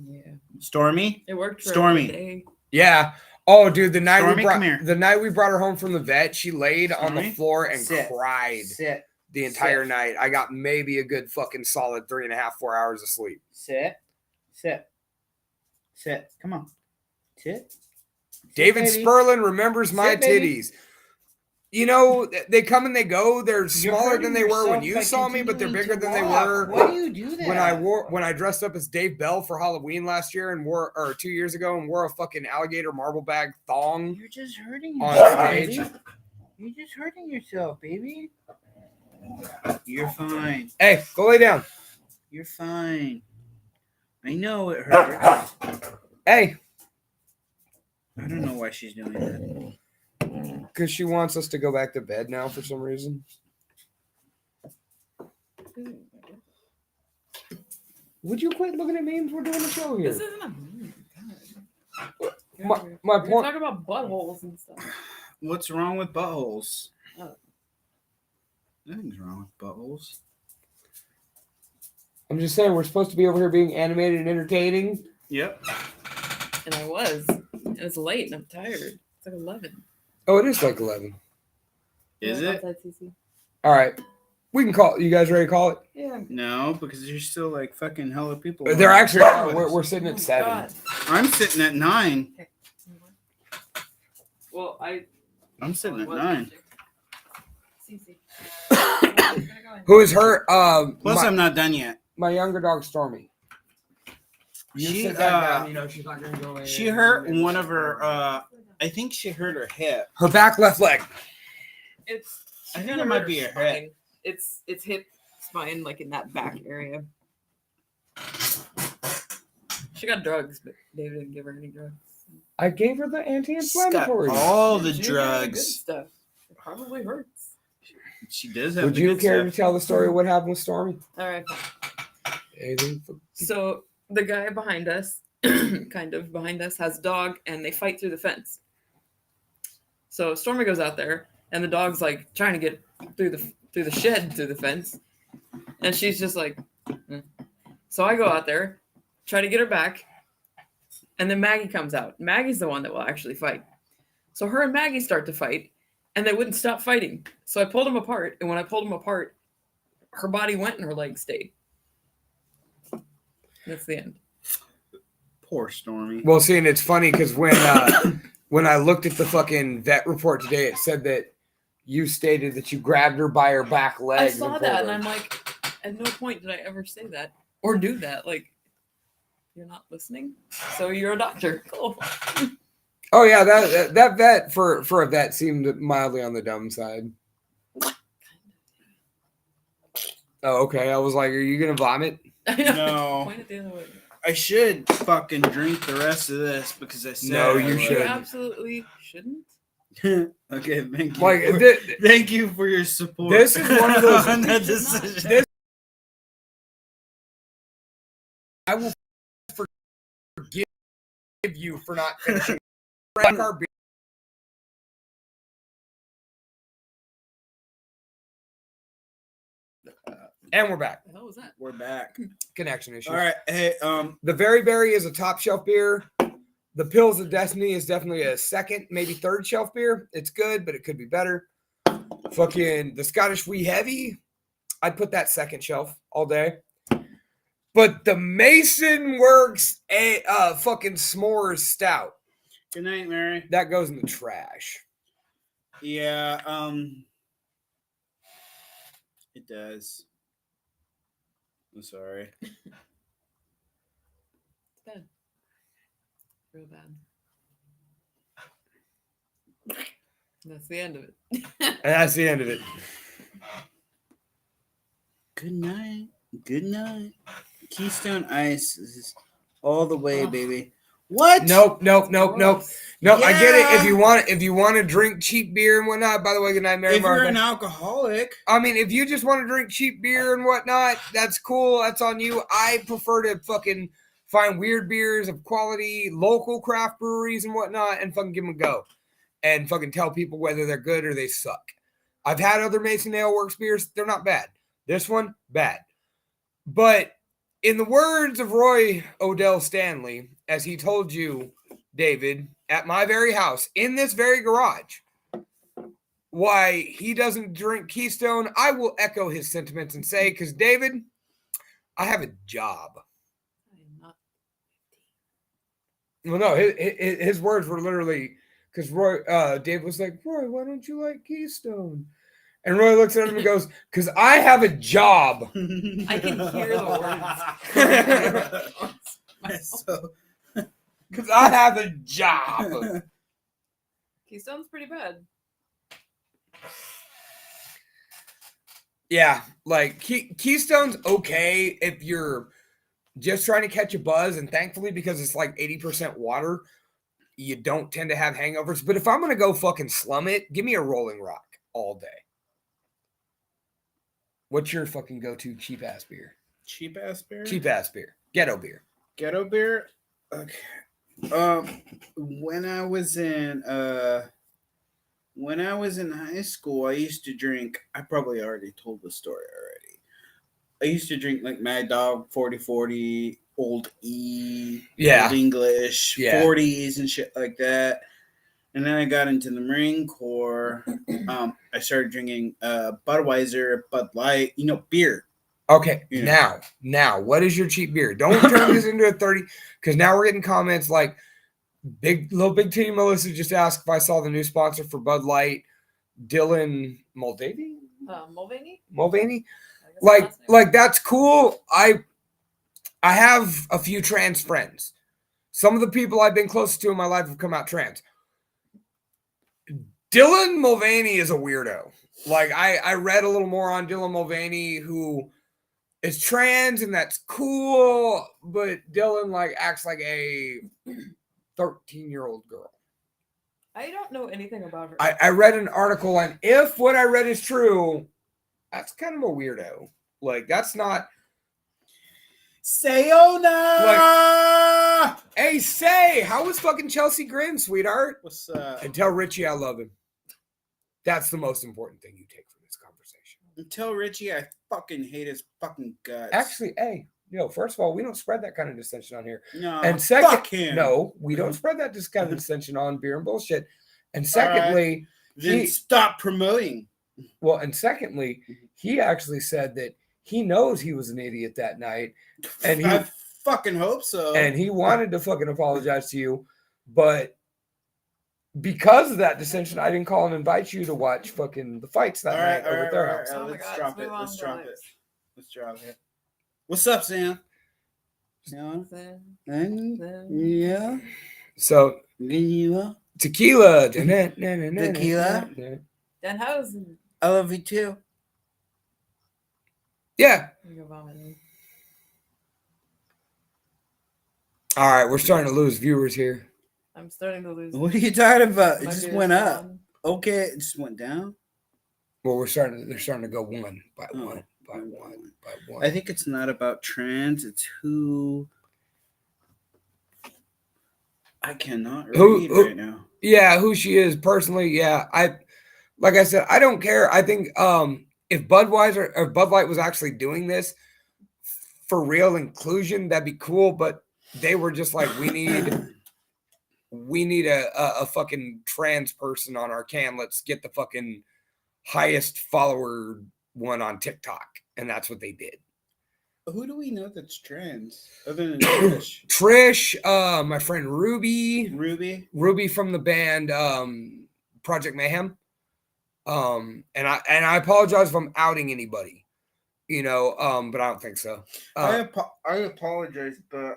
Yeah, Stormy? it worked for Stormy. a day. Yeah. Oh, dude, the night Stormy, come here. the night we brought her home from the vet, she laid on the Stormy, floor and sit. cried Sit. the entire Sit. night. I got maybe a good fucking solid 3.5, 4 hours of sleep. Sit. Sit. Sit. Come on. Sit. David baby. Sperlin remembers my Sit, baby. titties. You know, they come and they go. They're You're smaller hurting than they were when yourself you by saw me, but they're continuing bigger to than they walk. were Why do you do that? when I dressed up as Dave Bell for Halloween last year and 2 years ago and wore a fucking alligator marble bag thong. You're just hurting On yourself, stage. baby. You're just hurting yourself, baby. You're fine. Hey, go lay down. You're fine. I know it hurts. Hey, I don't know why she's doing that. because she wants us to go back to bed now for some reason. Would you quit looking at memes? We're doing a show here. This isn't a meme. God. My We're point. talking about buttholes and stuff. What's wrong with buttholes? Oh. Nothing's wrong with buttholes. I'm just saying we're supposed to be over here being animated and entertaining. Yep. And I was. And it's late and I'm tired. It's like 11. Oh, it is like 11. Is Yeah, it? outside CC. All right, we can call. You guys ready to call it? Yeah. No, because there's still like fucking hella people. They're on. actually. We're sitting Oh at my 7. God. I'm sitting at 9. Well, I'm sitting at 9. CC. Who is her? Plus, I'm not done yet. My younger dog, Stormy. You She, sit that down, you know she's not gonna go in. She hurt one of her. I think she hurt her hip. Her back left leg. It's. I think kinda it might hurt be her a hip. spine. It's hip spine, like in that back area. She got drugs, but David didn't give her any drugs. I gave her the anti-inflammatory. all the She didn't have good drugs. stuff. It probably hurts. She does have. Would the you good care stuff. to tell the story of what happened with Stormy? All right. Fine. Anything? So the guy behind us, kind of behind us, has a dog, and they fight through the fence. So Stormy goes out there, and the dog's like trying to get through the shed through the fence, and she's just like. "Mm." So I go out there, try to get her back, and then Maggie comes out. Maggie's the one that will actually fight. So her and Maggie start to fight, and they wouldn't stop fighting. So I pulled them apart, and when I pulled them apart, her body went and her legs stayed. That's the end. Poor Stormy. Well, see, and it's funny because when I looked at the fucking vet report today, it said that you stated that you grabbed her by her back leg. I saw that, and I'm like, at no point did I ever say that or do that. Like, you're not listening, so you're a doctor. Cool. Oh yeah, that vet for a vet seemed mildly on the dumb side. Oh, okay. I was like, are you gonna vomit? No. Point it the other way. I should fucking drink the rest of this because I said. No, I you would. You should. absolutely shouldn't. Okay, thank you. Like Thank you for your support. This is one of those- on that decision. This- I will forgive you for not finishing. And we're back. The hell was that? We're back. Connection issues. All right. Hey, The Very Berry is a top shelf beer. The Pills of Destiny is definitely a second, maybe third shelf beer. It's good, but it could be better. Fucking the Scottish Wee Heavy, I'd put that second shelf all day. But the Mason Works fucking s'mores stout, good night, Mary. that goes in the trash. Yeah. It does. I'm sorry. It's bad. Real bad. That's the end of it. And that's the end of it. Good night. Good night. Keystone Ice is all the way, Oh. baby. What? Nope. No, I get it. If Yeah. you want to drink cheap beer and whatnot. By the way, good night, Mary If you're Martha. an alcoholic, I mean, if you just want to drink cheap beer and whatnot, that's cool. That's on you. I prefer to fucking find weird beers of quality, local craft breweries and whatnot, and fucking give them a go. And fucking tell people whether they're good or they suck. I've had other Mason Ale Works beers. They're not bad. This one, bad. But in the words of Roy Odell Stanley, as he told you, David, at my very house, in this very garage, why he doesn't drink Keystone, I will echo his sentiments and say, because David, I have a job. I am not. Well, no, his words were literally, because Dave was like, Roy, why don't you like Keystone? And Roy looks at him and goes, because I have a job. I can hear the words. So, Because I have a job. Keystone's pretty bad. Yeah, like Keystone's okay if you're just trying to catch a buzz, and thankfully, because it's like 80% water, you don't tend to have hangovers. But if I'm gonna go fucking slum it, give me a Rolling Rock all day. What's your fucking go-to cheap ass beer? Cheap ass beer. Cheap ass beer, ghetto beer. Ghetto beer. Okay. When I was in high school, I used to drink. I probably already told the story already. I used to drink like Mad Dog 4040, Old E, Yeah. Old English, Yeah. 40s and shit like that. And then I got into the Marine Corps. I started drinking Budweiser, Bud Light, beer. Okay, Yeah. now, what is your cheap beer? Don't turn this into a 30, because now we're getting comments like Big T Melissa just asked if I saw the new sponsor for Bud Light, Dylan Mulvaney. Mulvaney? Like that's cool. I have a few trans friends. Some of the people I've been close to in my life have come out trans. Dylan Mulvaney is a weirdo. Like I read a little more on Dylan Mulvaney, who is trans, and that's cool, but Dylan like acts like a 13-year-old girl. I don't know anything about her. I read an article, and if what I read is true, that's kind of a weirdo. Like, that's not. Sayonara! Hey, say, how was fucking Chelsea Grin, sweetheart? What's up? And tell Richie I love him. That's the most important thing you take from this conversation. And tell Richie I fucking hate his fucking guts. Actually, hey, first of all, we don't spread that kind of dissension on here. no. And second, fuck him. no, we don't spread that kind of dissension on beer and bullshit. And secondly, Then stop promoting. well, and secondly, he actually said that he knows he was an idiot that night, and I fucking hope so. and he wanted to fucking apologize to you, but because of that dissension, I didn't call and invite you to watch fucking the fights that night over at their house. Oh my Let's God, drop let's it. move Let's on, drop guys. it. Let's drop it. What's up, Sam? Yeah. So Yeah. tequila. Tequila? Denhausen. I love you too. Yeah. You're vomiting. All right, we're starting to lose viewers here. I'm starting to lose. What are you talking about? It my just beer's went up. gone. Okay, it just went down. Well, they're starting to go one by Oh, one by one by one one. by one. I think it's not about trans. It's who. I cannot Who- read who- right now. Yeah, who she is personally. Yeah, like I said, I don't care. I think if Budweiser or Bud Light was actually doing this for real inclusion, that'd be cool. But they were just like, we need a fucking trans person on our can. Let's get the fucking highest follower one on TikTok, and that's what they did. Who do we know that's trans other than Trish? Trish, my friend Ruby from the band Project Mayhem. And I apologize if I'm outing anybody, but I don't think so. I apologize, but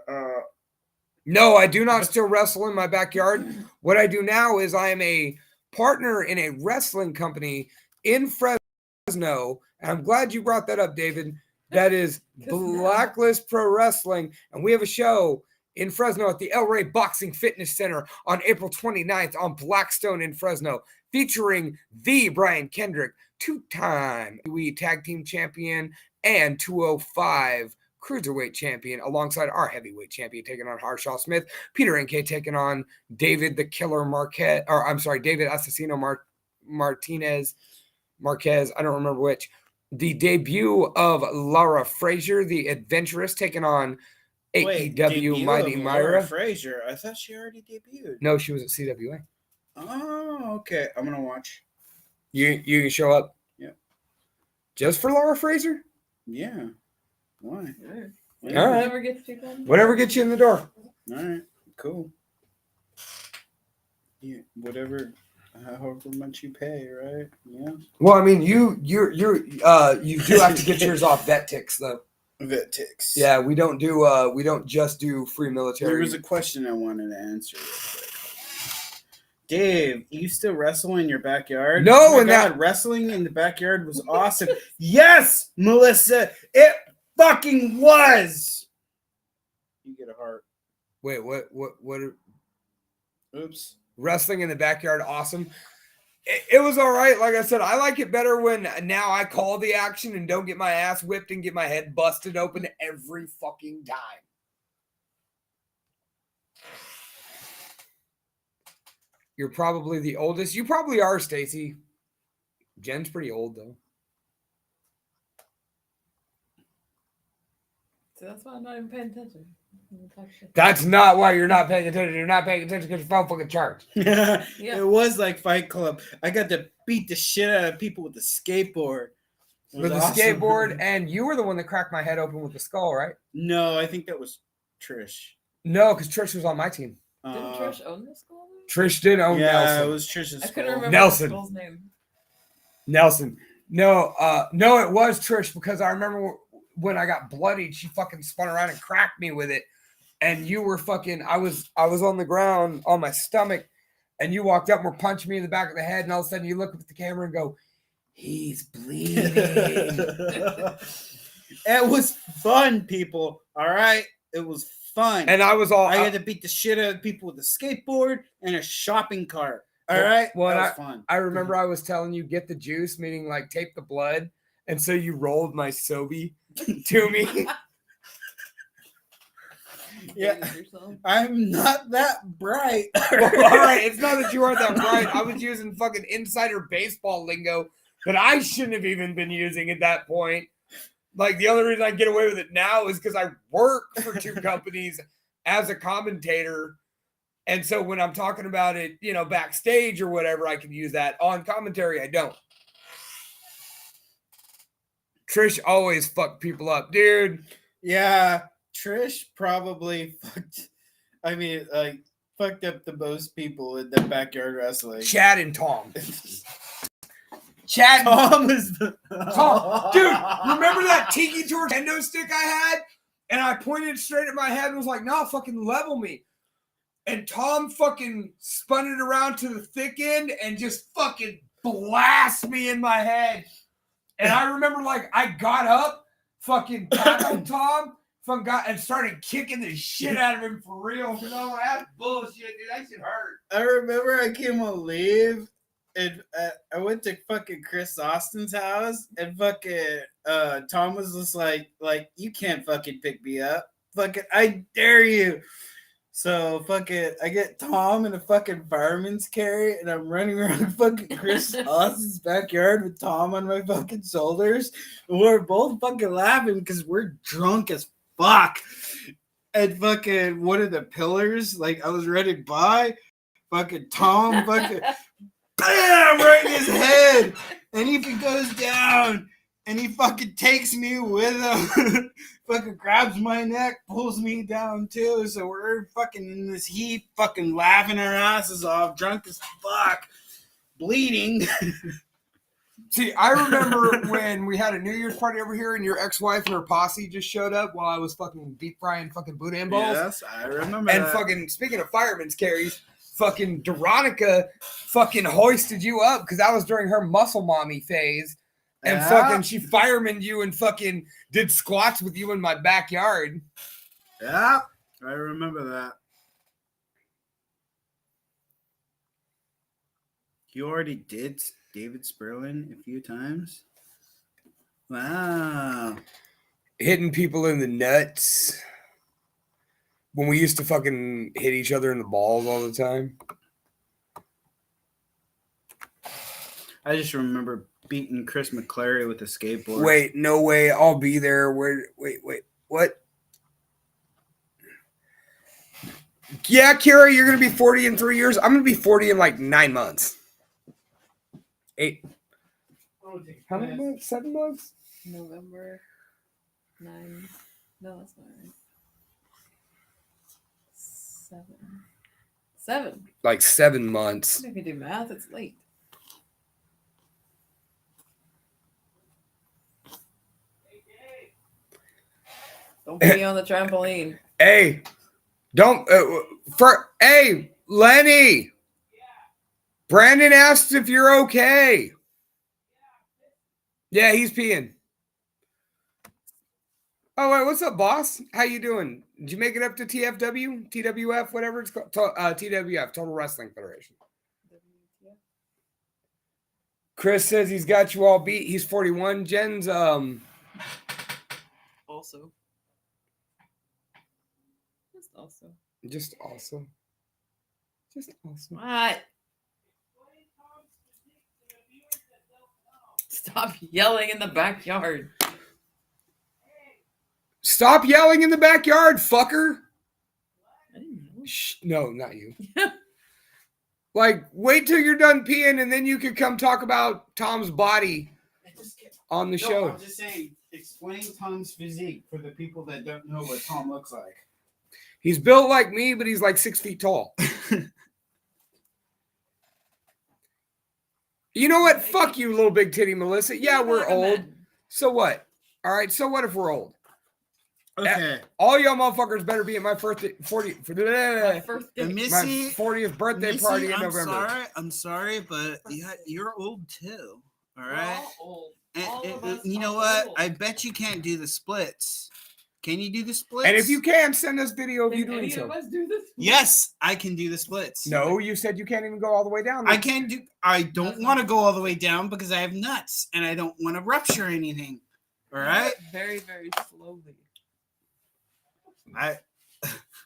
No, I do not still wrestle in my backyard. What I do now is I am a partner in a wrestling company in Fresno. And I'm glad you brought that up, David. That is Blacklist Pro Wrestling. And we have a show in Fresno at the El Rey Boxing Fitness Center on April 29th on Blackstone in Fresno, featuring the Brian Kendrick, two-time WWE Tag Team Champion and 205 Cruiserweight Champion, alongside our Heavyweight Champion taking on Harshaw Smith, Peter NK taking on David the Killer Marquez, David Assassino Marquez, I don't remember which. The debut of Laura Frazier, the Adventuress, taking on AEW Mighty Myra. Frazier. I thought she already debuted. No, she was at CWA. Oh, okay. I'm gonna watch. You can show up. Yeah. Just for Laura Frazier? Yeah. Why? All right. Whatever gets you done. Whatever gets you in the door. All right. Cool. Yeah. Whatever. However much you pay, right? Yeah. Well, I mean, you do have to get yours off VetTix though. VetTix. Yeah, we don't just do free military. There was a question I wanted to answer real quick. Dave, you still wrestle in your backyard? No, oh my and God, that- wrestling in the backyard was awesome. Yes, Melissa, it fucking was. You get a heart. Wait, what? Oops. Wrestling in the backyard, awesome. It was all right. Like I said, I like it better when now I call the action and don't get my ass whipped and get my head busted open every fucking time. You're probably the oldest. You probably are, Stacy. Jen's pretty old though. So that's why I'm not even paying attention. That's not why you're not paying attention. You're not paying attention because your phone fucking charged. Yeah. It was like Fight Club. I got to beat the shit out of people with the skateboard. It was With the awesome. skateboard, and you were the one that cracked my head open with the skull, right? No, I think that was Trish. No, because Trish was on my team. Didn't Trish own this school? Trish did own Yeah, Nelson. it was Trish's. I couldn't skull. remember Nelson. the school's name. Nelson. No, it was Trish because I remember when I got bloodied, she fucking spun around and cracked me with it. And you were fucking, I was on the ground on my stomach, and you walked up and were punching me in the back of the head, and all of a sudden you look at the camera and go, he's bleeding. It was fun, people. All right, it was fun. And I was all I had to beat the shit out of people with a skateboard and a shopping cart. All Well- right, well, that was fun. I remember I was telling you get the juice, meaning like tape the blood, and so you rolled my Sobe to me. Yeah. Dated yourself. I'm not that bright. Well, all right, it's not that you aren't that bright. I was using fucking insider baseball lingo that I shouldn't have even been using at that point. Like the only reason I get away with it now is because I work for two companies as a commentator. And so when I'm talking about it, backstage or whatever, I can use that. On commentary, I don't. Trish always fucked people up, dude. Yeah, Trish probably fucked up the most people in the backyard wrestling. Chad and Tom. Chad, Tom is the Tom, dude, remember that Tiki Torch kendo stick I had? And I pointed straight at my head and was like, no, fucking level me. And Tom fucking spun it around to the thick end and just fucking blast me in my head. And I remember, like, I got up, fucking tackled Tom, and started kicking the shit out of him for real. Because I was like, that's bullshit, dude. That shit hurt. I remember I came on leave and I went to fucking Chris Austin's house and fucking Tom was just like you can't fucking pick me up. Fucking I dare you. So fucking I get Tom in a fucking fireman's carry and I'm running around fucking Chris Austin's backyard with Tom on my fucking shoulders. And we're both fucking laughing because we're drunk as fuck. And fucking one of the pillars, like I was running by, fucking Tom fucking bam right in his head. And he goes down and he fucking takes me with him. Fucking grabs my neck, pulls me down too. So we're fucking in this heat, fucking laughing our asses off, drunk as fuck, bleeding. See, I remember when we had a New Year's party over here and your ex-wife and her posse just showed up while I was fucking deep frying fucking boudin balls. Yes, I remember And that. fucking, speaking of fireman's carries, fucking Veronica fucking hoisted you up because that was during her muscle mommy phase. And Yeah. fucking she firemaned you and fucking did squats with you in my backyard. Yeah, I remember that. You already did David Sperlin a few times? Wow. Hitting people in the nuts. When we used to fucking hit each other in the balls all the time. I just remember beating Chris McClary with a skateboard. Wait, no way. I'll be there. Wait. What? Yeah, Kira, you're going to be 40 in 3 years. I'm going to be 40 in like 9 months. 8. How many months? 7 months? November 9. No, that's not right. 7. Like 7 months. If you do math, it's late. Don't be on the trampoline. Hey, don't. Hey, Lenny. Brandon asks if you're okay. Yeah, he's peeing. Oh, wait, what's up, boss? How you doing? Did you make it up to TFW? TWF, whatever it's called? TWF, Total Wrestling Federation. Chris says he's got you all beat. He's 41. Jen's Also. just awesome. Just awesome. What? Stop yelling in the backyard. Stop yelling in the backyard, fucker. I didn't know. Shh, no, not you. Like, wait till you're done peeing and then you can come talk about Tom's body on the show. I'm just saying, explain Tom's physique for the people that don't know what Tom looks like. He's built like me, but he's like 6 feet tall. You know what? Fuck you, little big titty Melissa. Yeah, we're old. So what? All right, so what if we're old? Okay. All y'all motherfuckers better be at my 40th Missy, 40th birthday Missy, party in November. I'm sorry, but yeah, you're old too. All We're right. all old. And, All of us you know are what? old. I bet you can't do the splits. Can you do the splits? And if you can, send us video of you Can doing any so. of us do this? yes, I can do the splits. No, you said you can't even go all the way down. I can't do. I don't That's want to not- go all the way down because I have nuts and I don't want to rupture anything. All right. Very, very slowly.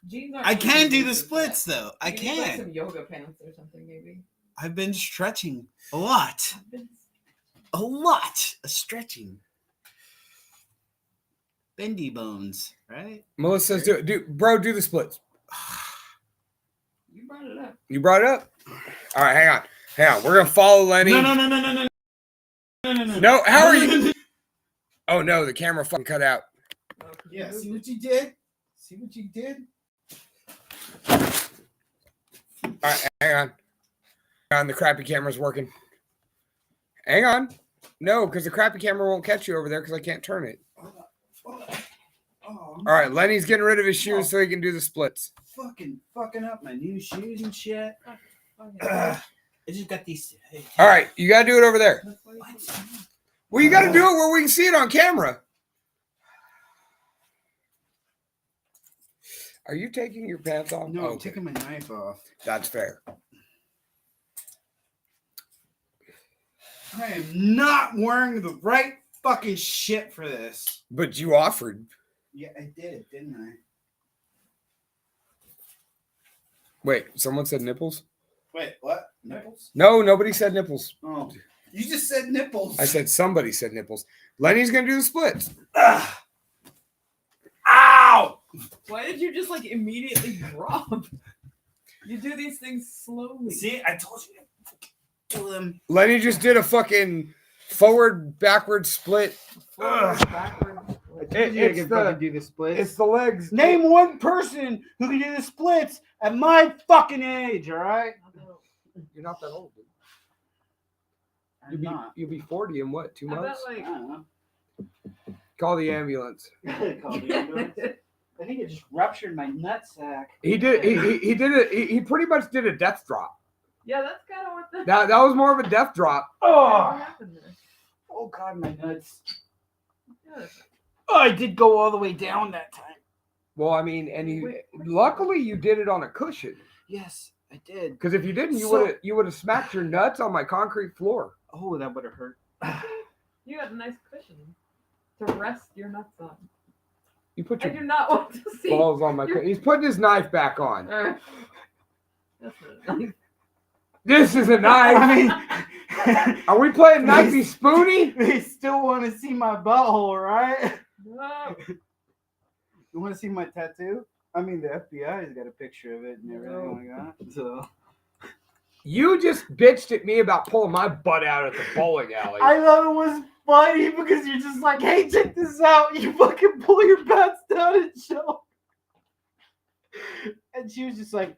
Jeans aren't I can do the conducive to splits that. though. I You need, like, can. some yoga pants or something, maybe. I've been stretching a lot. I've been- A lot of stretching. Bendy bones, right? Melissa says, do the splits. You brought it up. You brought it up? All right, hang on. We're going to follow Lenny. No. No, how are you? Oh, no, the camera fucking cut out. Oh, could Yeah, you see move what you did? See what you did? All right, hang on. The crappy camera's working. Hang on. No, because the crappy camera won't catch you over there because I can't turn it. Oh, All right, Lenny's getting rid of his shoes so he can do the splits. fucking up my new shoes and shit. Okay. I just got these. Hey, All right, you got to do it over there. That's why you what? said no. Well, you got to do it where we can see it on camera. Are you taking your pants off? No, Oh, I'm okay. taking my knife off. That's fair. I am not wearing the right fucking shit for this. But you offered. Yeah, I did, didn't I? Wait, someone said nipples? Wait, what? Nipples? No, nobody said nipples. Oh, you just said nipples. I said somebody said nipples. Lenny's going to do the splits. Ugh. Ow! Why did you just like immediately drop? You do these things slowly. See, I told you to do them. Lenny just did a fucking forward, backward split. Forward, Ugh. backward. It's the- do the splits. It's the legs. Name one person who can do the splits at my fucking age, all right? You're not that old, dude. I'm not. You'll be 40 in what, 2 I bet months? I like don't know. Call the ambulance. Call the ambulance. I think it just ruptured my nutsack. He did. He did it. He pretty much did a death drop. yeah, that's kind of what the That was more of a death drop. what Oh, happened there. oh God, my nuts. Yeah. Oh, I did go all the way down that time. Well, I mean, and Wait. luckily you did it on a cushion. Yes, I did. Because if you didn't, So- you would have smacked your nuts on my concrete floor. Oh, that would have hurt. You got a nice cushion to rest your nuts on. You put I your do not want to see. balls on my. He's putting his knife back on. That's not nice. This is a knife. I mean, Are we playing knifey spoony? they still want to see my butthole, right? No. You want to see my tattoo? I mean, the FBI has got a picture of it and everything. No. Oh my God. So You just bitched at me about pulling my butt out at the bowling alley. I thought it was funny because you're just like, hey, check this out. You fucking pull your pants down and show. And she was just like,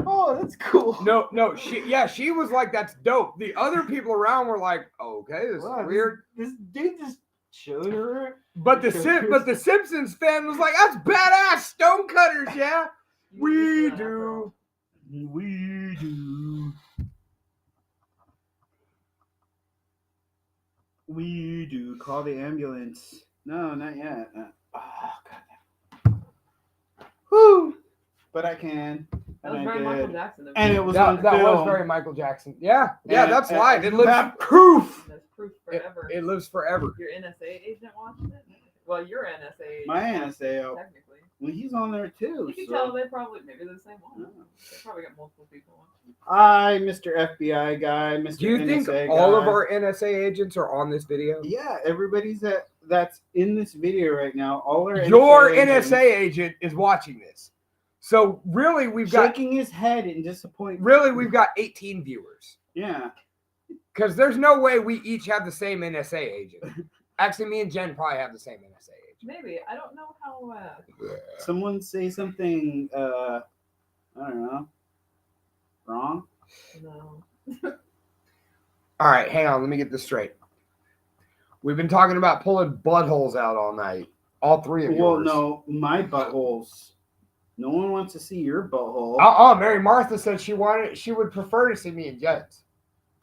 oh, that's cool. No, she was like, that's dope. The other people around were like, okay, this Wow, is weird. This dude just showed her. But the Simpsons fan was like, that's badass, stonecutters, yeah. You We used to that, do. We do. We do call the ambulance. No, not yet. Oh god. Whew. But I can. That And was I very Michael did. Jackson. And it was on That was film. very Michael Jackson. Yeah, that's And live. It you lives. have proof. That's proof It, forever. it lives forever. Your NSA agent watching it? Well, your NSA agent. My watched it, NSA. technically. Well, he's on there too. You can so- tell they probably maybe they're the same one. Yeah. They probably got multiple people watching. Hi, Mr. FBI guy, Mr. Do you NSA think guy. all of our NSA agents are on this video? Yeah, everybody's that's in this video right now. All our Your agents NSA agent is watching this. So really, we've got shaking his head in disappointment. 18 viewers. Yeah. Because there's no way we each have the same NSA agent. Actually, me and Jen probably have the same NSA agent. Maybe I don't know how. Someone say something. I don't know. Wrong. No. All right, hang on. Let me get this straight. We've been talking about pulling buttholes out all night. All three of Well, yours. no, my buttholes. No one wants to see your butthole. Mary Martha said she would prefer to see me and Jen's.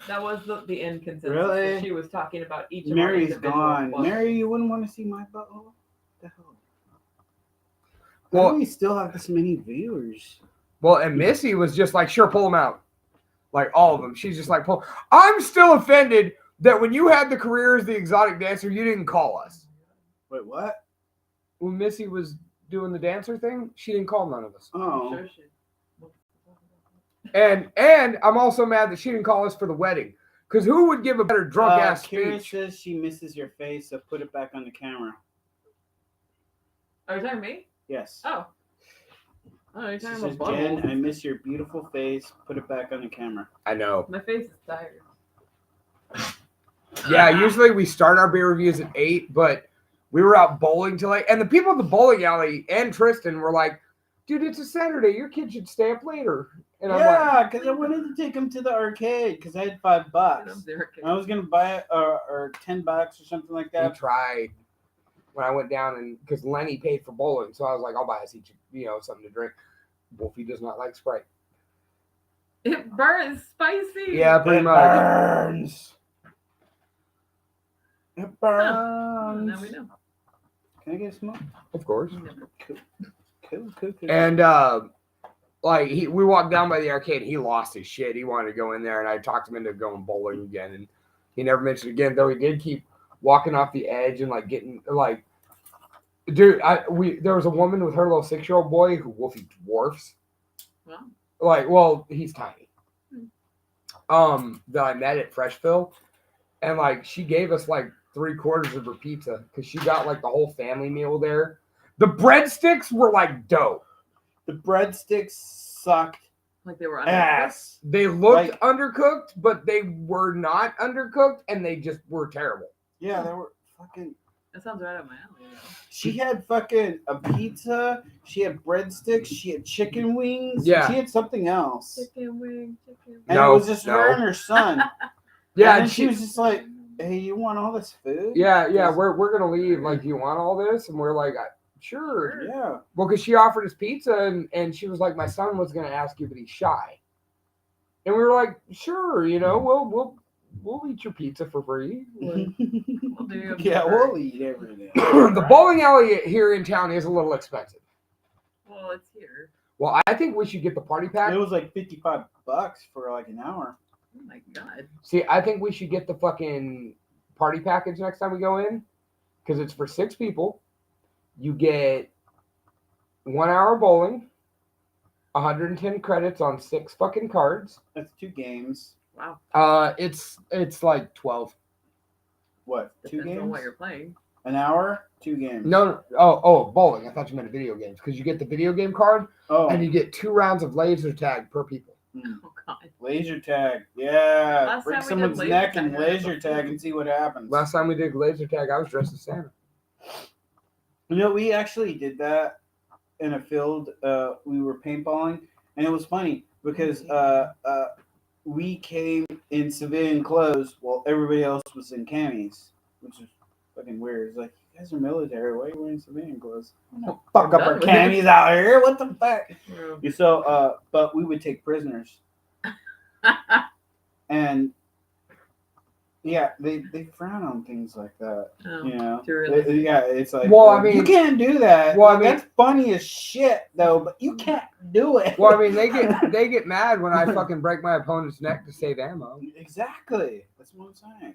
That was the end consensus. Really? She was talking about each of our Mary's individual gone. buttholes. Mary, you wouldn't want to see my butthole? The hell? Well- Why do we still have this many viewers? Well, and Missy was just like, sure, pull them out. Like all of them. She's just like, pull. I'm still offended that when you had the career as the exotic dancer, you didn't call us. Wait, what? When Missy was doing the dancer thing, she didn't call none of us. I'm Oh. sure she. And I'm also mad that she didn't call us for the wedding. Because who would give a better drunk ass Kira speech? says she misses your face, so put it back on the camera. Are you talking to me? Yes. Oh. Oh, you're She talking says, about Jen, buttholes. I miss your beautiful face. Put it back on the camera. I know. My face is tired. Yeah, usually we start our beer reviews at 8, but we were out bowling till 8. And the people at the bowling alley and Tristan were like, dude, it's a Saturday. Your kid should stay up later. And I'm like, Yeah, because I wanted to take him to the arcade because I had $5. I'm there, okay. I was gonna buy it or $10 or something like we that. tried when I went down and because Lenny paid for bowling. So I was like, I'll buy us each, something to drink. Wolfie does not like Sprite. It burns spicy. Yeah, pretty It much. burns. It Huh. burns. Now we know. Can I get a smoke? Of course. Cool. And we walked down by the arcade. He lost his shit. He wanted to go in there, and I talked him into going bowling again. And he never mentioned it again, though he did keep walking off the edge and like getting like, dude. There was a woman with her little 6-year-old boy who Wolfie dwarfs. Well, Like, well, he's tiny. That I met at Freshville, and like she gave us like 3/4 of her pizza because she got like the whole family meal there. The breadsticks were like dope. The breadsticks sucked like they were undercooked. ass. They looked Like- undercooked, but they were not undercooked, and they just were terrible. Yeah, they were fucking. That sounds right up my alley. Though. She had fucking a pizza. She had breadsticks. She had chicken wings. Yeah. She had something else. Chicken wing, chicken. And No, it was just her no. and her son. Yeah, and and she was just like, "Hey, you want all this food?" yeah, Just- we're gonna leave. Like, do you want all this? And we're like, sure. Yeah. Well, because she offered us pizza, and she was like, my son was gonna ask you, but he's shy. And we were like, sure, we'll eat your pizza for free. Like, We'll do you a Yeah, burger. we'll eat everything. the bowling alley here in town is a little expensive. Well, it's here. Well, I think we should get the party pack. It was like $55 for like an hour. Oh my god. See, I think we should get the fucking party package next time we go in, because it's for 6 people. You get 1 hour bowling, 110 credits on 6 fucking cards. That's 2 games. Wow. It's like 12. What? 2 Depends on games? what you're playing. An hour? 2 games. No, oh, bowling. I thought you meant video games, because you get the video game card Oh, and you get 2 rounds of laser tag per people. Oh god. laser tag. Yeah. Last Break time we did someone's laser neck tag, and I was laser so tag and see what happens. Last time we did laser tag, I was dressed as Santa. We actually did that in a field. We were paintballing, and it was funny because we came in civilian clothes while everybody else was in camis, which is fucking weird. It's like, you guys are military. Why are you wearing civilian clothes? Fuck up our done with it. camis out here. What the fuck? Yeah. So, but we would take prisoners, and Yeah, they frown on things like that. Oh, You know, too realistic. yeah, it's like, Well, I you mean- can't do that. well, I Like, mean- that's funny as shit, though, but you can't do it. Well, I mean, they get mad when I fucking break my opponent's neck to save ammo. Exactly. That's what I'm saying.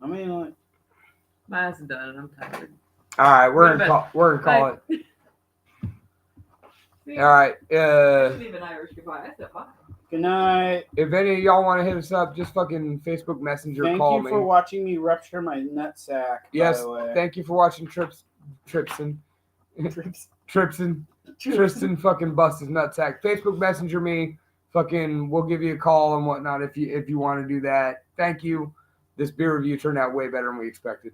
I mean, like, My ass is done. I'm tired. All right, we're Go to gonna call it. See, All right. I didn't even Irish goodbye. I said bye. good night. If any of y'all want to hit us up, just fucking Facebook Messenger, Thank call you me. for watching me rupture my nutsack. Yes, By the way. thank you for watching Tripson. Tristan fucking bust his nutsack. Facebook Messenger me. Fucking, we'll give you a call and whatnot if you want to do that. Thank you. This beer review turned out way better than we expected.